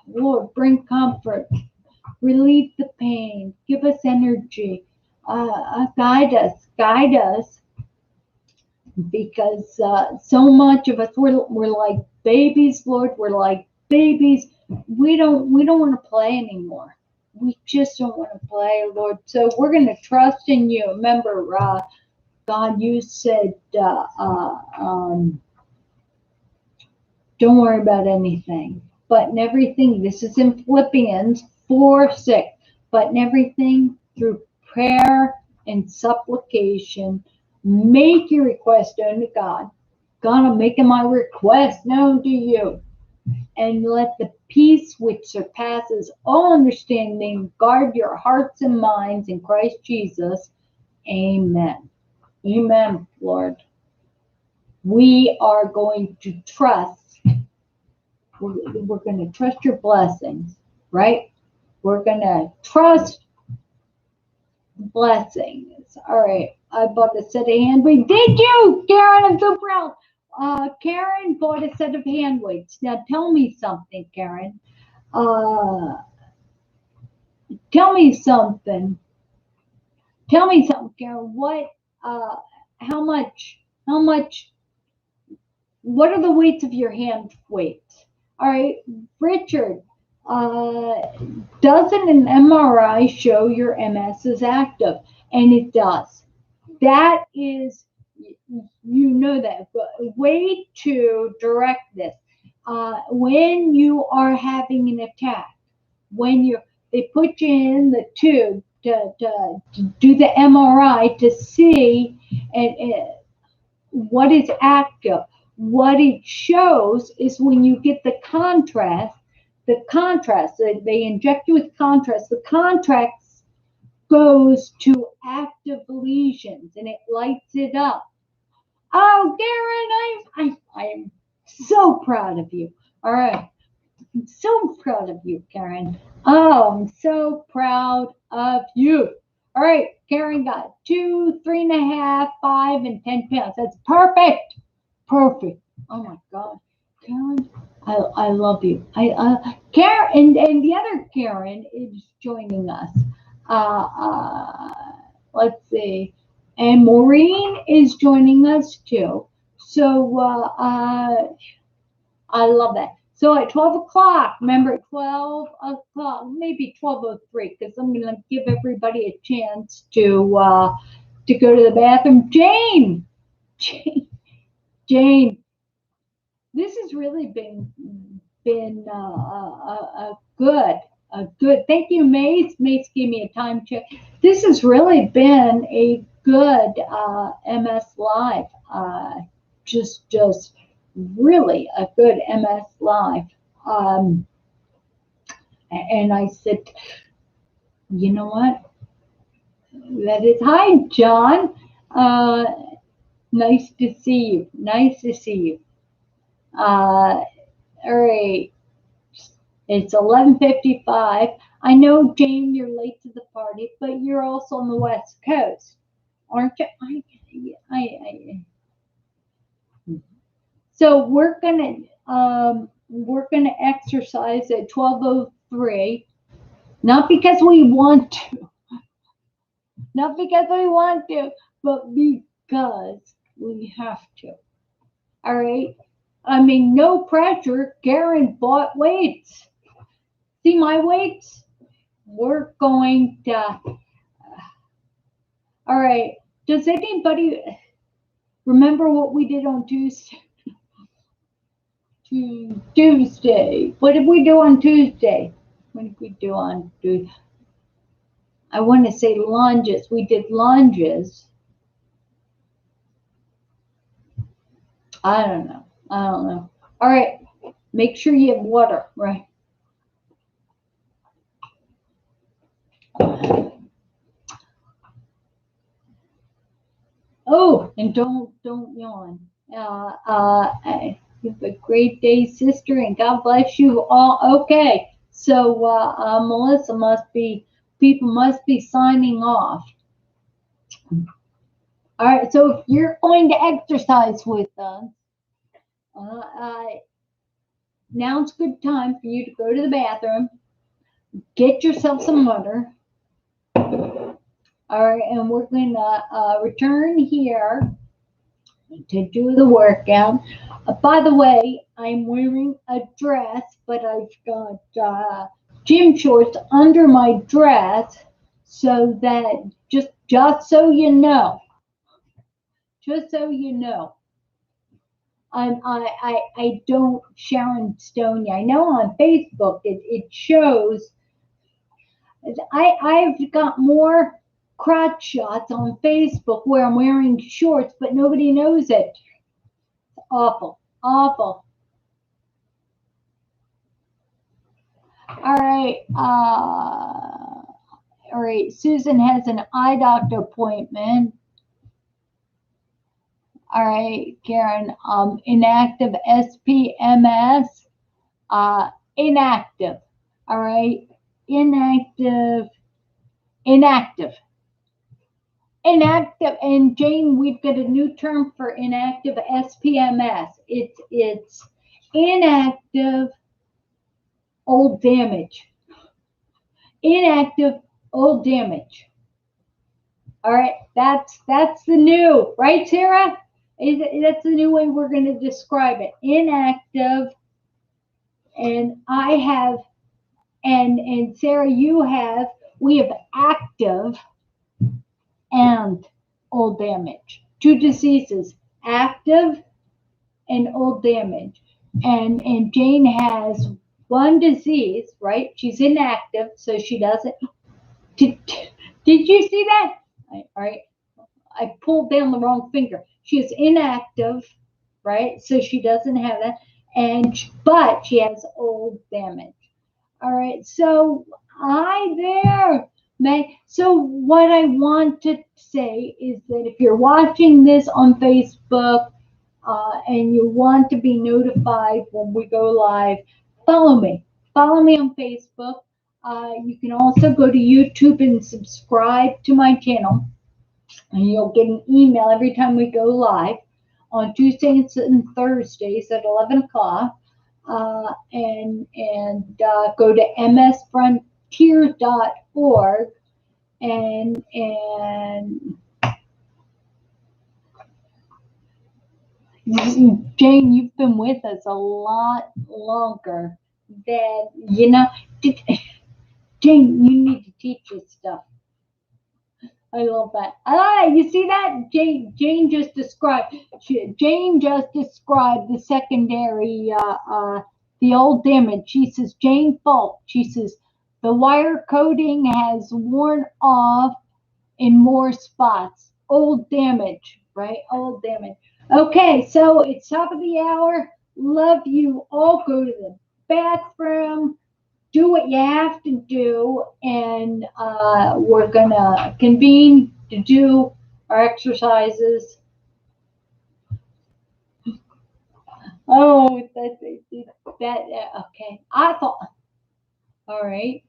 Lord, bring comfort, relieve the pain, give us energy, guide us, because so much of us we're like babies, Lord. We're like babies. We don't want to play anymore. We just don't want to play, Lord. So we're going to trust in you. Remember, God, you said, don't worry about anything, but in everything. This is in Philippians 4:6. But in everything through prayer and supplication, make your request known to God. God, I'm making my request known to you. And let the peace which surpasses all understanding guard your hearts and minds in Christ Jesus. Amen. Amen, Lord. We are going to trust. We're going to trust your blessings, right? We're going to trust blessings. All right. I bought a set of hand weights. Did you, Karen? I'm so proud. Karen bought a set of hand weights. Now tell me something, Karen. Tell me something. Tell me something, Karen. How much, what are the weights of your hand weights? All right, Richard, doesn't an MRI show your MS is active? And it does. That is, you know that. But way to direct this. When you are having an attack, they put you in the tube to do the MRI to see what is active. What it shows is when you get the contrast, they inject you with contrast. The contrast goes to active lesions and it lights it up. Oh, Karen, I'm so proud of you. All right. I'm so proud of you, Karen. Oh, I'm so proud of you. All right, Karen got 2, 3.5, 5, and 10 pounds. That's perfect. Perfect. Oh my God, Karen, I love you. Karen and the other Karen is joining us. Let's see, and Maureen is joining us too. So I love that. So at 12 o'clock, remember 12 o'clock, maybe 12:03, because I'm going to give everybody a chance to go to the bathroom. Jane, this has really been a good. Thank you, Mace. Mace gave me a time check. This has really been a good MS Live. Just really a good MS Live. And I said, you know what? That is, hi, John. Nice to see you. Nice to see you. All right. It's 11:55. I know, Jane, you're late to the party, but you're also on the West Coast, aren't you? So we're gonna exercise at 12:03, not because we want to, not because we want to, but because we have to. All right. I mean, no pressure. Karen bought weights. See my weights? We're going to. All right. Does anybody remember what we did on Tuesday? Tuesday. What did we do on Tuesday? What did we do on Tuesday? I want to say lunges. We did lunges. I don't know. All right. Make sure you have water, right? Oh, and don't yawn. You have a great day, sister, and God bless you all. Okay, so Melissa people must be signing off. All right, so if you're going to exercise with us, now's a good time for you to go to the bathroom, get yourself some water. All right, and we're going to return here to do the workout. By the way, I'm wearing a dress, but I've got gym shorts under my dress, so that just so you know, I don't Sharon Stone you. I know on Facebook it shows. I've got more crotch shots on Facebook where I'm wearing shorts, but nobody knows it. Awful. All right. All right. Susan has an eye doctor appointment. All right, Karen. Inactive SPMS. Inactive. All right. Inactive. And Jane, we've got a new term for inactive SPMS. It's inactive old damage. Inactive old damage. All right, that's the new, right, Sarah? That's the new way we're going to describe it. Inactive, and I have, and Sarah, we have active and old damage. Two diseases, active and old damage. And Jane has one disease, right? She's inactive, so she doesn't. Did you see that? All right. I pulled down the wrong finger. She's inactive, right? So she doesn't have that. But she has old damage. All right. So so what I want to say is that if you're watching this on Facebook, and you want to be notified when we go live, follow me. Follow me on Facebook. You can also go to YouTube and subscribe to my channel, and you'll get an email every time we go live on Tuesdays and Thursdays at 11 o'clock. And go to msfrontier.org and Jane, you've been with us a lot longer than, you know, did, Jane, you need to teach us stuff. I love that. I love it. You see that? Jane just described. Jane just described the secondary, the old damage. She says Jane Falk. She says the wire coating has worn off in more spots. Old damage, right? Old damage. Okay, so it's top of the hour. Love you all. Go to the bathroom, do what you have to do, and we're gonna convene to do our exercises. Oh, okay. I thought, all right.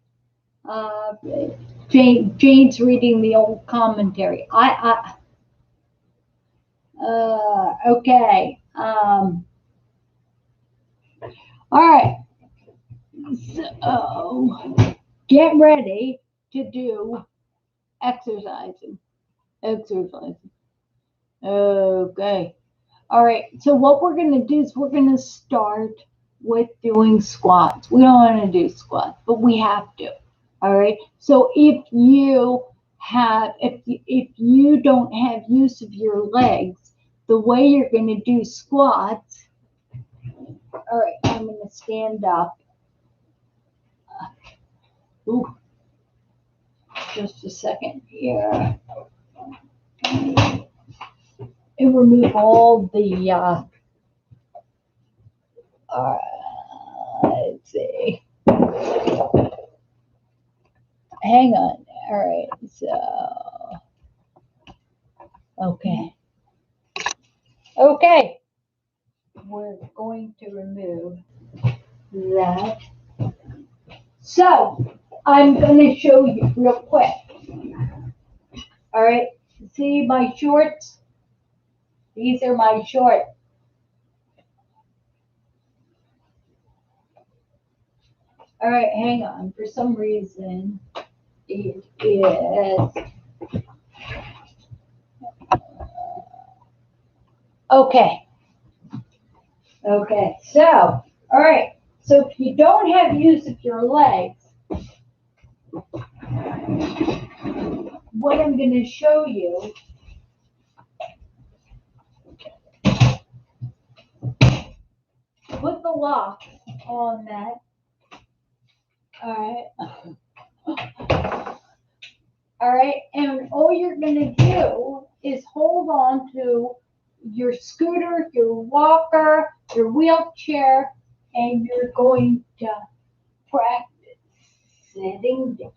Uh, Jane's reading the old commentary. Okay. All right. So get ready to do exercising. Exercising. Okay. All right. So what we're going to do is we're going to start with doing squats. We don't want to do squats, but we have to. All right. So if you don't have use of your legs, the way you're going to do squats. All right. I'm going to stand up. Ooh, just a second here. And remove all the. Let's see. Hang on. All right. So, okay. Okay. We're going to remove that. So, I'm going to show you real quick. All right. See my shorts? These are my shorts. All right. Hang on. For some reason, it is. Okay. Okay. So, all right. So if you don't have use of your legs, what I'm going to show you, put the lock on that. All right. All right. And all you're going to do is hold on to your scooter, your walker, your wheelchair, and you're going to practice sitting down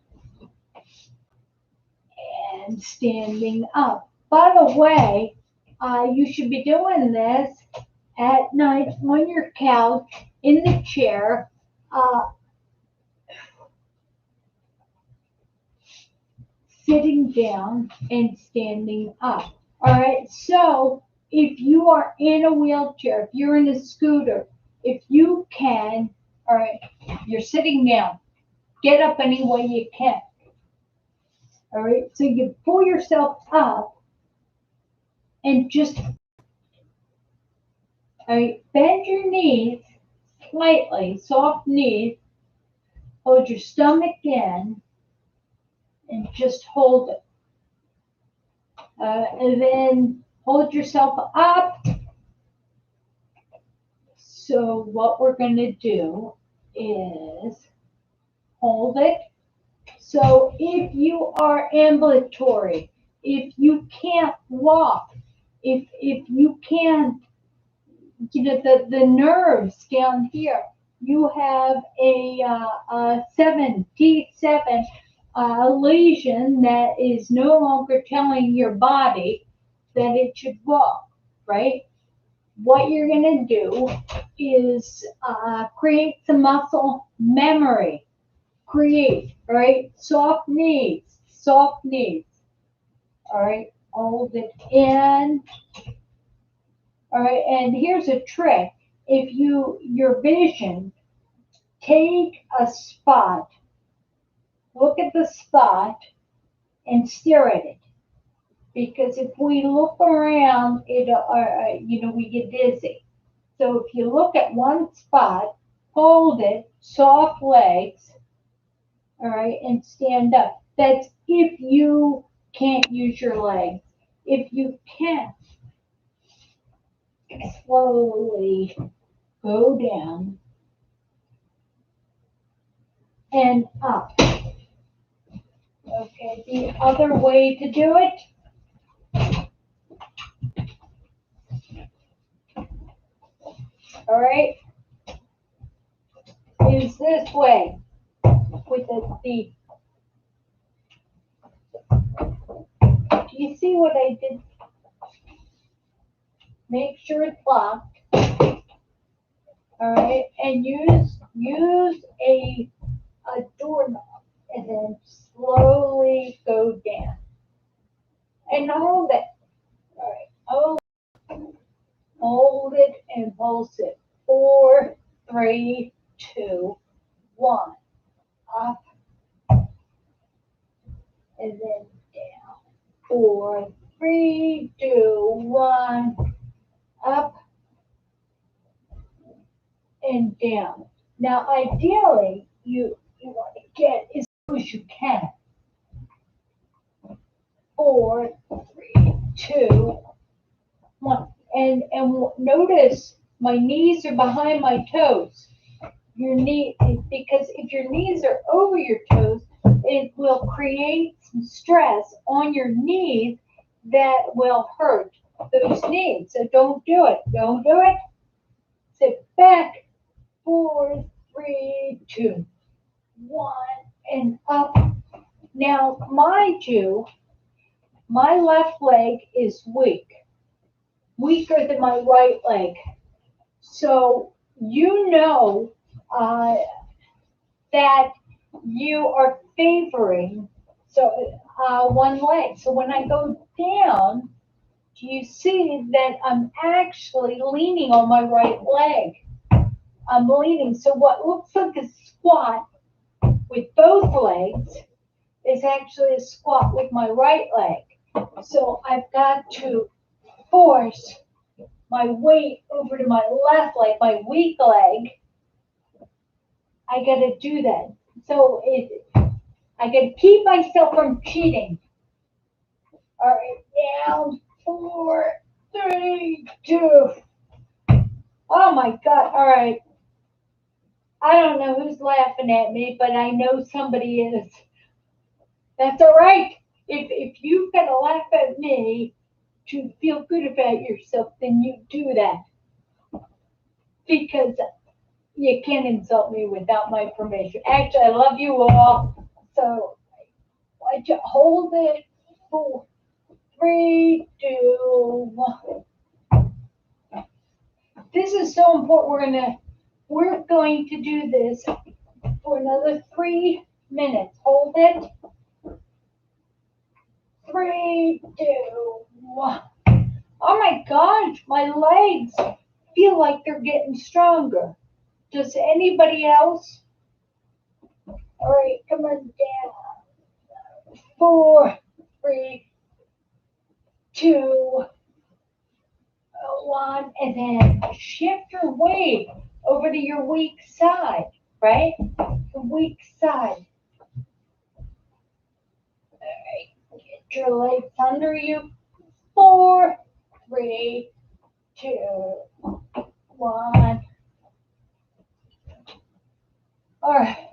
and standing up. By the way, you should be doing this at night on your couch, in the chair, sitting down and standing up. All right. So if you are in a wheelchair, if you're in a scooter, if you can, all right, you're sitting down, get up any way you can. All right. So you pull yourself up and just, all right, bend your knees slightly, soft knees, hold your stomach in, and just hold it. And then hold yourself up. So what we're going to do is hold it. So if you are ambulatory, if you can't walk, if you can't, the nerves down here, you have a T7 lesion that is no longer telling your body that it should walk, right? What you're going to do is create some muscle memory. Create, right? Soft knees, soft knees. All right, hold it in. All right, and here's a trick. If your vision, take a spot, look at the spot and stare at it. because if we look around, we get dizzy. So if you look at one spot, hold it, soft legs, all right, and stand up. That's if you can't use your legs. If you can, slowly go down and up. Okay, the other way to do it, all right, is this way with the do you see what I did? Make sure it's locked, all right, and use a doorknob and then slowly go down and hold it. All right, hold it and pulse it. 4, 3, 2, 1. Up and then down. 4, 3, 2, 1. Up and down. Now, ideally, you want to get as low as you can. 4, 3, 2, 1. And notice my knees are behind my toes. Your knee, because if your knees are over your toes, it will create some stress on your knees that will hurt those knees. So don't do it. Don't do it. Sit back. 4, 3, 2, 1, and up. Now, mind you, my left leg is weaker than my right leg. So that you are favoring one leg. So when I go down, do you see that I'm actually leaning on my right leg? I'm leaning. So what looks like a squat with both legs is actually a squat with my right leg. So I've got to force my weight over to my left leg, my weak leg. I got to do that. So I got to keep myself from cheating. All right, down. 4, 3, 2. Oh my God. All right. I don't know who's laughing at me, but I know somebody is. That's all right. If you've got to laugh at me to feel good about yourself, then you do that. Because you can't insult me without my permission. Actually, I love you all. So I just hold it. 4, 3, 2, 1. This is so important. We're going to do this for another 3 minutes. Hold it. 3, 2, 1. Oh my gosh, my legs feel like they're getting stronger. Does anybody else? All right, come on down. 4, 3, 2, 1, and then shift your weight over to your weak side, right? The weak side. All right, get your legs under you. 4, 3, 2, 1. All right.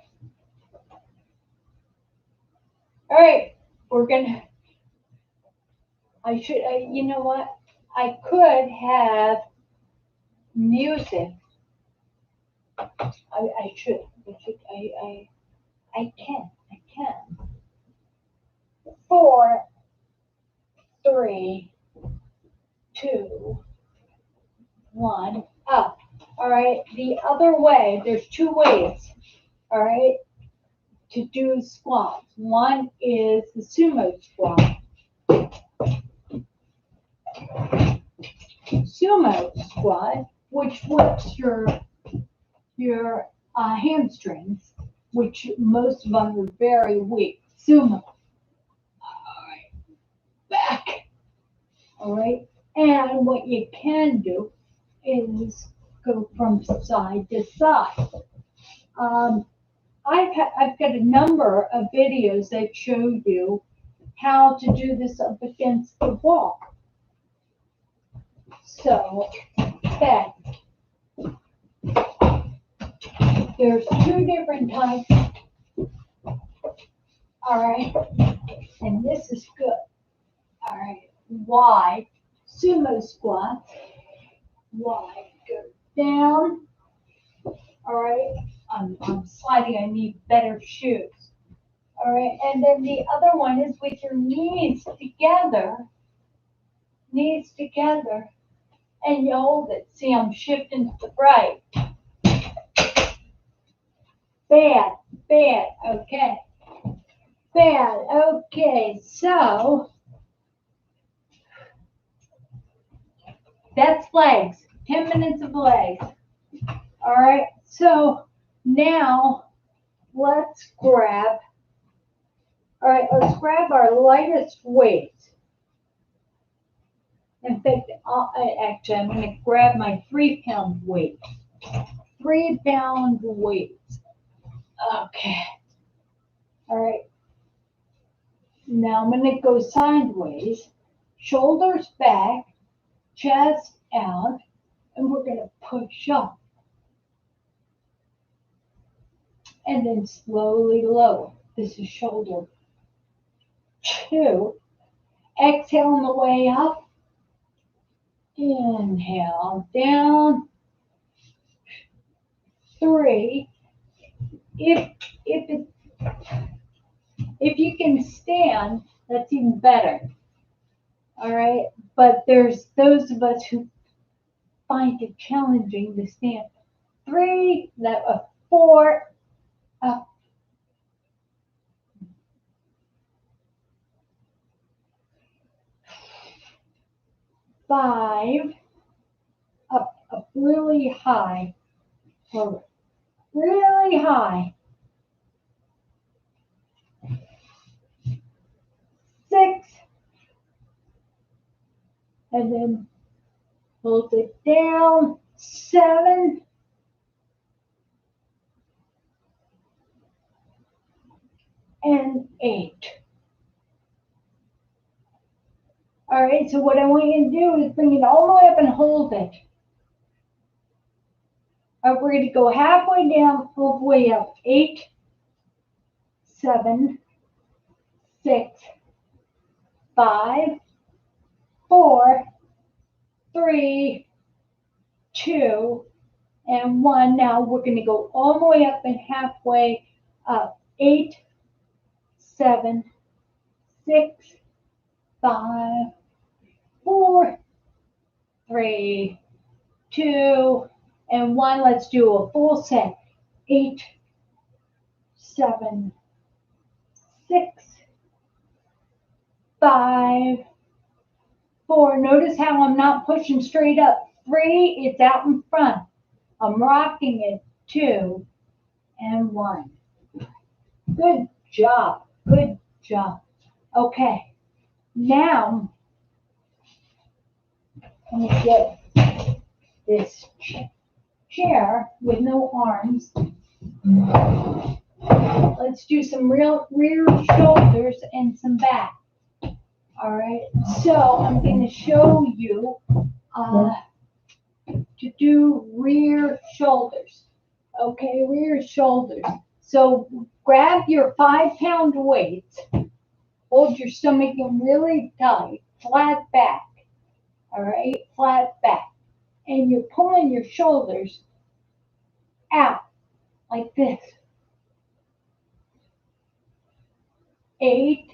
All right, you know what? I could have music. I should. I can. 4, 3, 2, 1, up. All right, the other way, there's 2 ways, all right, to do squats. One is the sumo squat. Sumo squat, which works your hamstrings, which most of them are very weak. Sumo. All right, back All right. And what you can do is go from side to side. Um, I've got a number of videos that show you how to do this up against the wall. So then there's two different types. All right, and this is good. All right, Y sumo squats. Y go down. All right, I'm sliding. I need better shoes. All right, and then the other one is with your knees together, and you hold it. See, I'm shifting to the right. Bad, okay. Bad, okay. So, that's legs. 10 minutes of legs. All right, so now let's grab, all right, let's grab our lightest weight. In fact, actually, I'm going to grab my 3-pound weight. 3-pound weight. Okay. All right. Now I'm going to go sideways, shoulders back, chest out, and we're going to push up. And then slowly lower. This is shoulder 2. Exhale on the way up. Inhale down. 3. If you can stand, that's even better. All right, but there's those of us who find it challenging to stand. 3, 4, up. 5, up really high. Really high. 6, and then hold it down. 7, and 8. All right, so what I want you to do is bring it all the way up and hold it. All right, we're going to go halfway down, all the way up. 8, 7, 6, 5, 4, 3, 2, and 1. Now we're going to go all the way up and halfway up. 8, 7, 6, 5, 4, 3, 2, and 1. Let's do a full set. 8, 7, 6, 5, 4. Notice how I'm not pushing straight up. 3, it's out in front. I'm rocking it. 2, and 1. Good job. Good job. Okay. Now, I'm going to get this chair with no arms. Let's do some rear shoulders and some back. All right. So I'm going to show you to do rear shoulders. Okay, rear shoulders. So grab your 5-pound weight. Hold your stomach in really tight. Flat back. All right, flat back. And you're pulling your shoulders out like this. 8,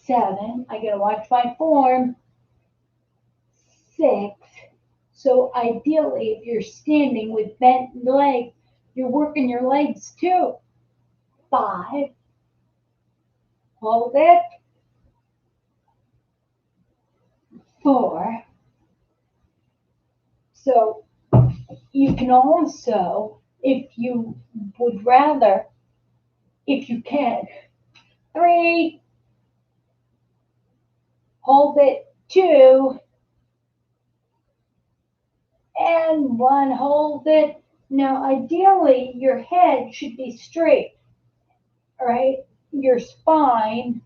7. I gotta watch my form. 6. So ideally, if you're standing with bent legs, you're working your legs too. 5. Hold it. 4. So you can also, if you would rather, if you can, 3, hold it, 2, and 1, hold it. Now, ideally, your head should be straight, right? Your spine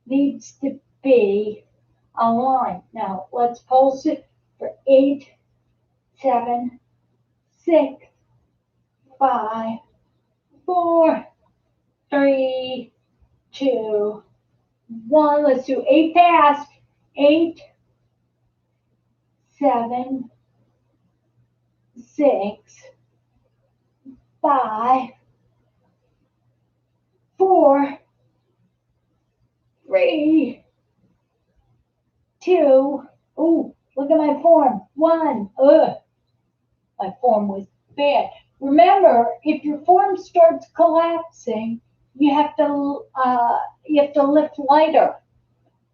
needs to be aligned. Now, let's pulse it for 8, 7, 6, 5, 4, 3, 2, 1. Let's do 8 fast. 8, 7, 6, 5, 4, 3, 2. Ooh, look at my form. 1. Ugh, my form was bad. Remember, if your form starts collapsing, you have to lift lighter,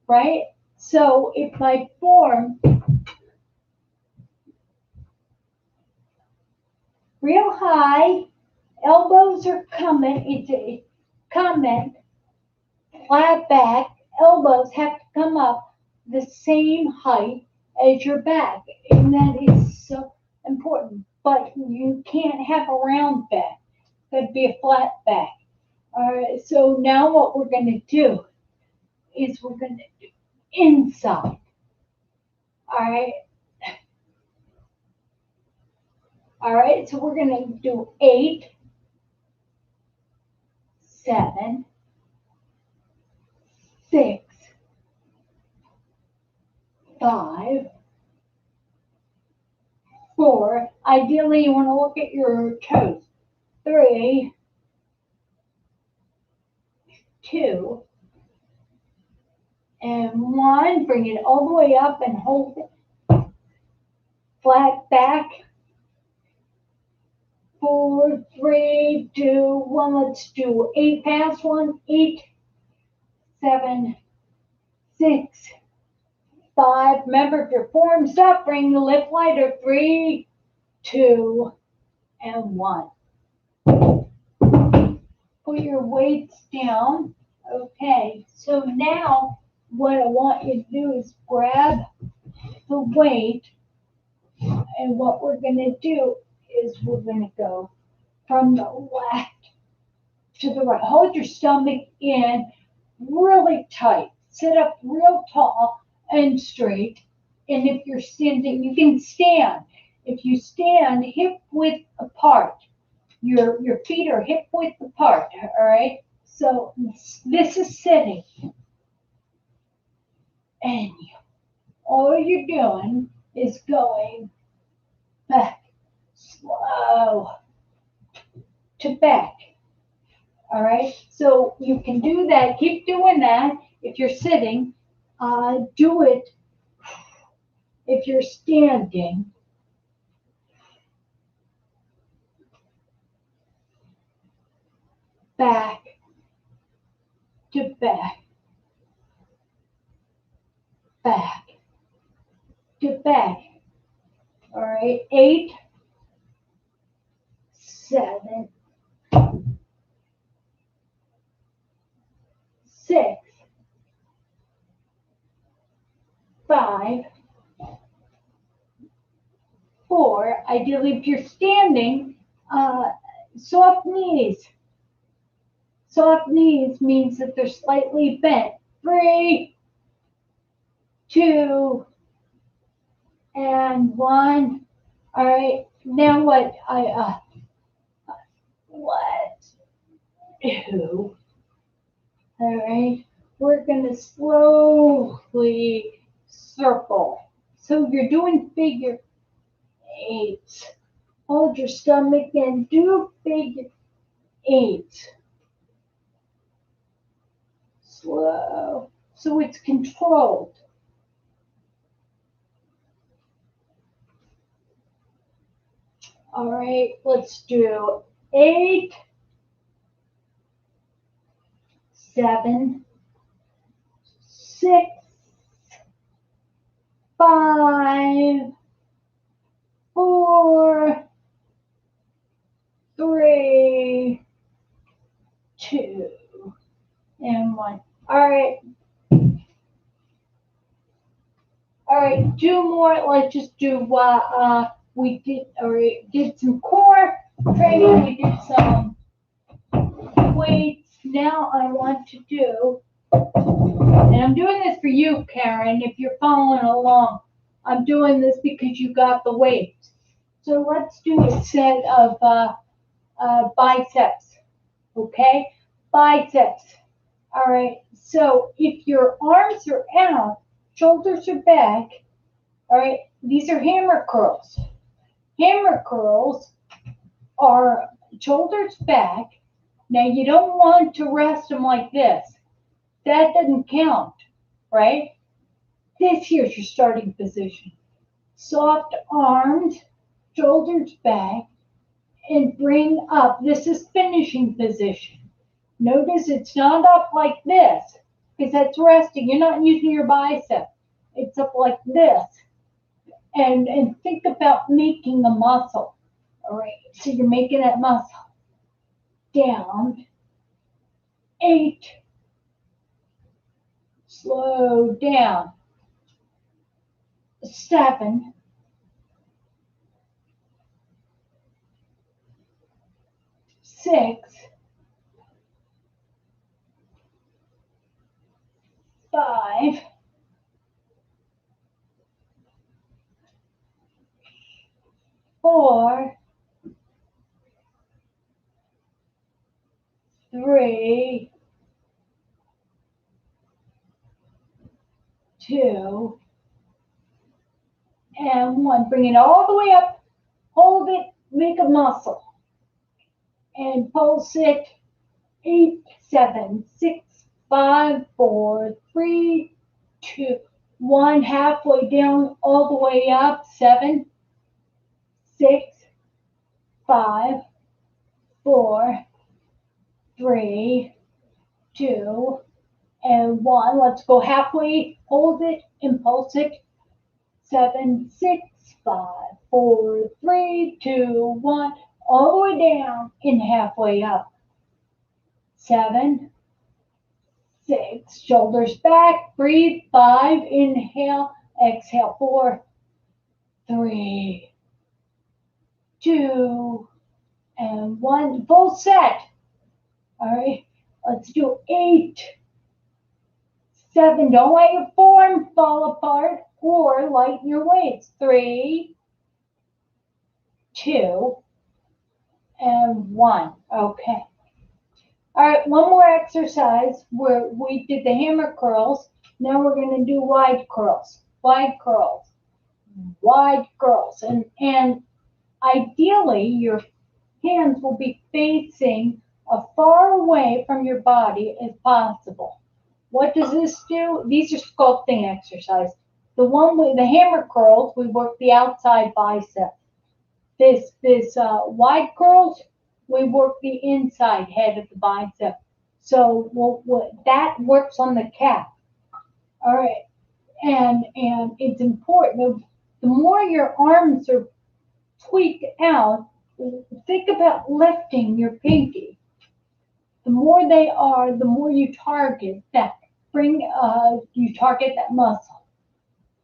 right? So if my form real high, elbows are coming, it's coming, flat back, elbows have to come up the same height as your back. And that is so important. But you can't have a round back. That'd be a flat back. All right, so now what we're going to do is we're going to do inside. All right. All right, so we're going to do 8, 7, 6, 5, 4. Ideally, you want to look at your toes. 3, 2, and 1. Bring it all the way up and hold it. Flat back. 4, 3, 2, 1. Let's do 8 past 1. 8, 7, 6, 5. Remember, if your form's up, bring the lift lighter. 3, 2, and 1. Put your weights down. Okay, so now what I want you to do is grab the weight, and what we're going to do is we're going to go from the left to the right. Hold your stomach in really tight. Sit up real tall and straight. And if you're standing, you can stand. If you stand hip width apart, your feet are hip width apart, all right? So this is sitting. And all you're doing is going back, slow to back. All right, so you can do that. Keep doing that if you're sitting. Do it if you're standing. Back to back. Back to back. All right, 8, 7, 6, 5, 4. Ideally, if you're standing, soft knees. Soft knees means that they're slightly bent. 3, 2, and 1. All right. Now what let's do. All right. We're gonna slowly circle. So you're doing figure 8s. Hold your stomach and do figure 8. Slow. So it's controlled. All right, let's do 8, 7, 6, 5, 4, 3, 2, and 1. All right. do more. Let's just do we did some core training. We did some weights. Now I want to do, and I'm doing this for you, Karen, if you're following along. I'm doing this because you got the weights. So let's do a set of biceps, okay? Biceps. All right. So if your arms are out, shoulders are back, all right, these are hammer curls. Hammer curls are shoulders back. Now you don't want to rest them like this. That doesn't count, right? This here's your starting position. Soft arms, shoulders back, and bring up. This is finishing position. Notice it's not up like this, because that's resting. You're not using your bicep. It's up like this. And think about making a muscle. All right, so you're making that muscle. Down. 8. Slow down. 7. 6. 5. 4. 3. 2. And 1. Bring it all the way up. Hold it. Make a muscle. And pulse it. 8, 7, 6, 5, 4, 3, 2, 1. Halfway down, all the way up. 7, 6, 5, 4, 3, 2, and 1. Let's go halfway. Hold it and pulse it. 7, 6, 5, 4, 3, 2, 1. All the way down and halfway up. 7, 6, shoulders back, breathe. 5, inhale, exhale. 4, 3, 2, and 1. Full set. All right, let's do 8, 7. Don't let your form fall apart or lighten your weights. 3, 2, and 1. Okay. All right, one more exercise where we did the hammer curls. Now we're going to do wide curls. Wide curls. Wide curls. And ideally, your hands will be facing as far away from your body as possible. What does this do? These are sculpting exercises. The one with the hammer curls, we work the outside bicep. This wide curls, we work the inside head of the bicep. So that works on the calf. All right, and it's important. The more your arms are tweaked out, think about lifting your pinky. The more they are, the more you target that. You target that muscle.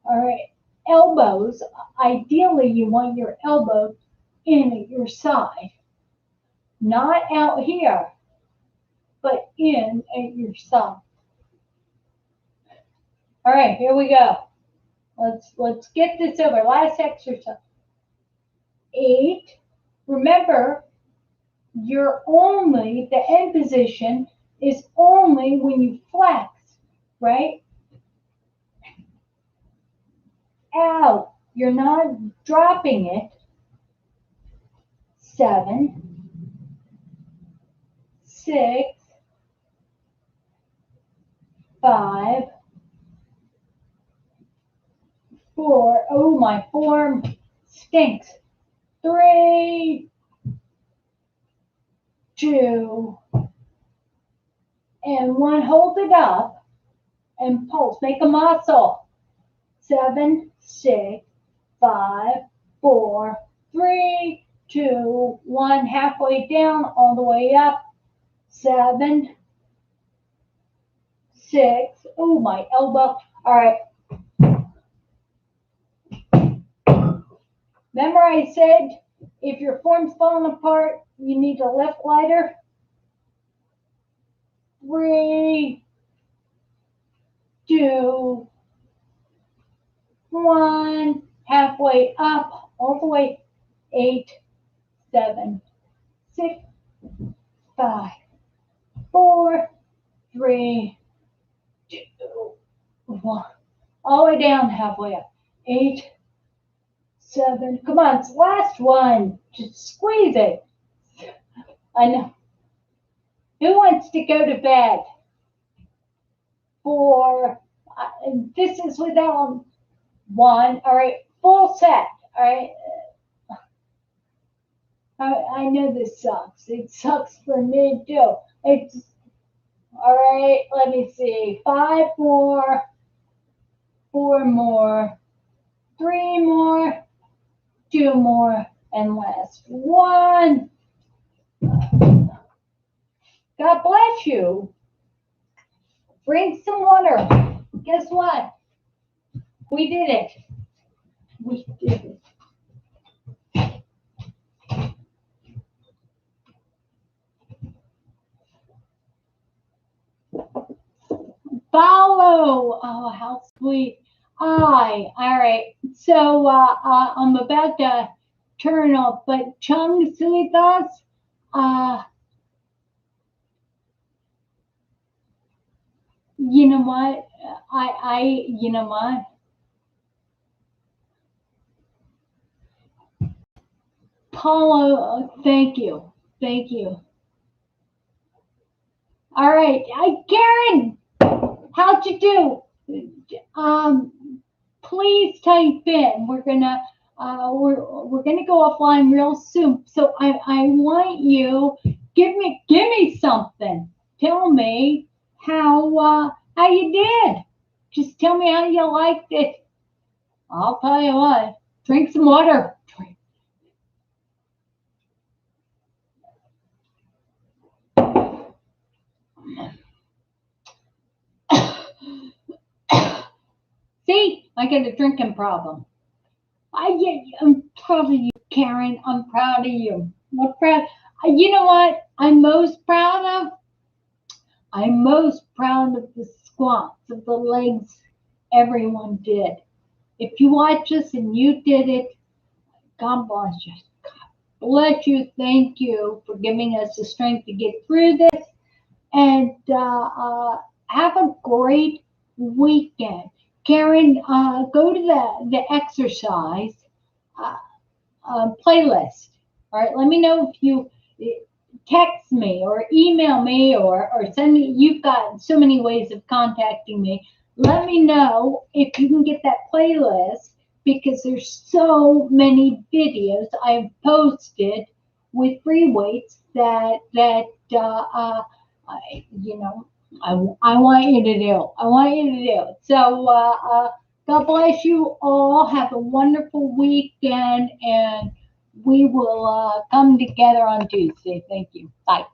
All right, elbows. Ideally, you want your elbows in at your side. Not out here, but in at your side. All right, here we go. Let's get this over. Last exercise. 8. Remember, the end position is only when you flex, right? Out. You're not dropping it. 7, 6, 5, 4. Oh, my form stinks. 3, 2, and 1. Hold it up and pulse. Make a muscle. 7, 6, 5, 4, 3, 2, 1. Halfway down, all the way up. 7, 6. Oh, my elbow. All right. Remember I said if your form's falling apart, you need to lift lighter? 3, 2, 1. Halfway up, all the way. 8, 7, 6, 5, 4, 3, 2, 1. All the way down, halfway up. 8, 7. Come on, it's the last one. Just squeeze it. I know. Who wants to go to bed? 4. This is without 1. All right, full set. All right. I know this sucks. It sucks for me too. It's all right. Let me see. 5 more, 4 more, 3 more, 2 more, and last 1. God bless you. Drink some water. Guess what? We did it. We did it. Follow. Oh, how sweet. All right. So I'm about to turn off, but Changsitas, you know what? You know what? Paulo, thank you. Thank you. All right. Karen, how'd you do? Please type in. We're gonna go offline real soon. So I want you give me something. Tell me how you did. Just tell me how you liked it. I'll tell you what. Drink some water. See, I get a drinking problem. I'm proud of you, Karen. I'm proud of you. I'm proud. You know what? I'm most proud of. I'm most proud of the squats, of the legs everyone did. If you watch us and you did it, God bless you. God bless you. Thank you for giving us the strength to get through this. And have a great weekend. Karen, go to the exercise playlist. All right, let me know if you text me or email me or send me. You've got so many ways of contacting me. Let me know if you can get that playlist because there's so many videos I've posted with free weights that you know I want you to do. I want you to do. So God bless you all. Have a wonderful weekend, and we will come together on Tuesday. Thank you. Bye.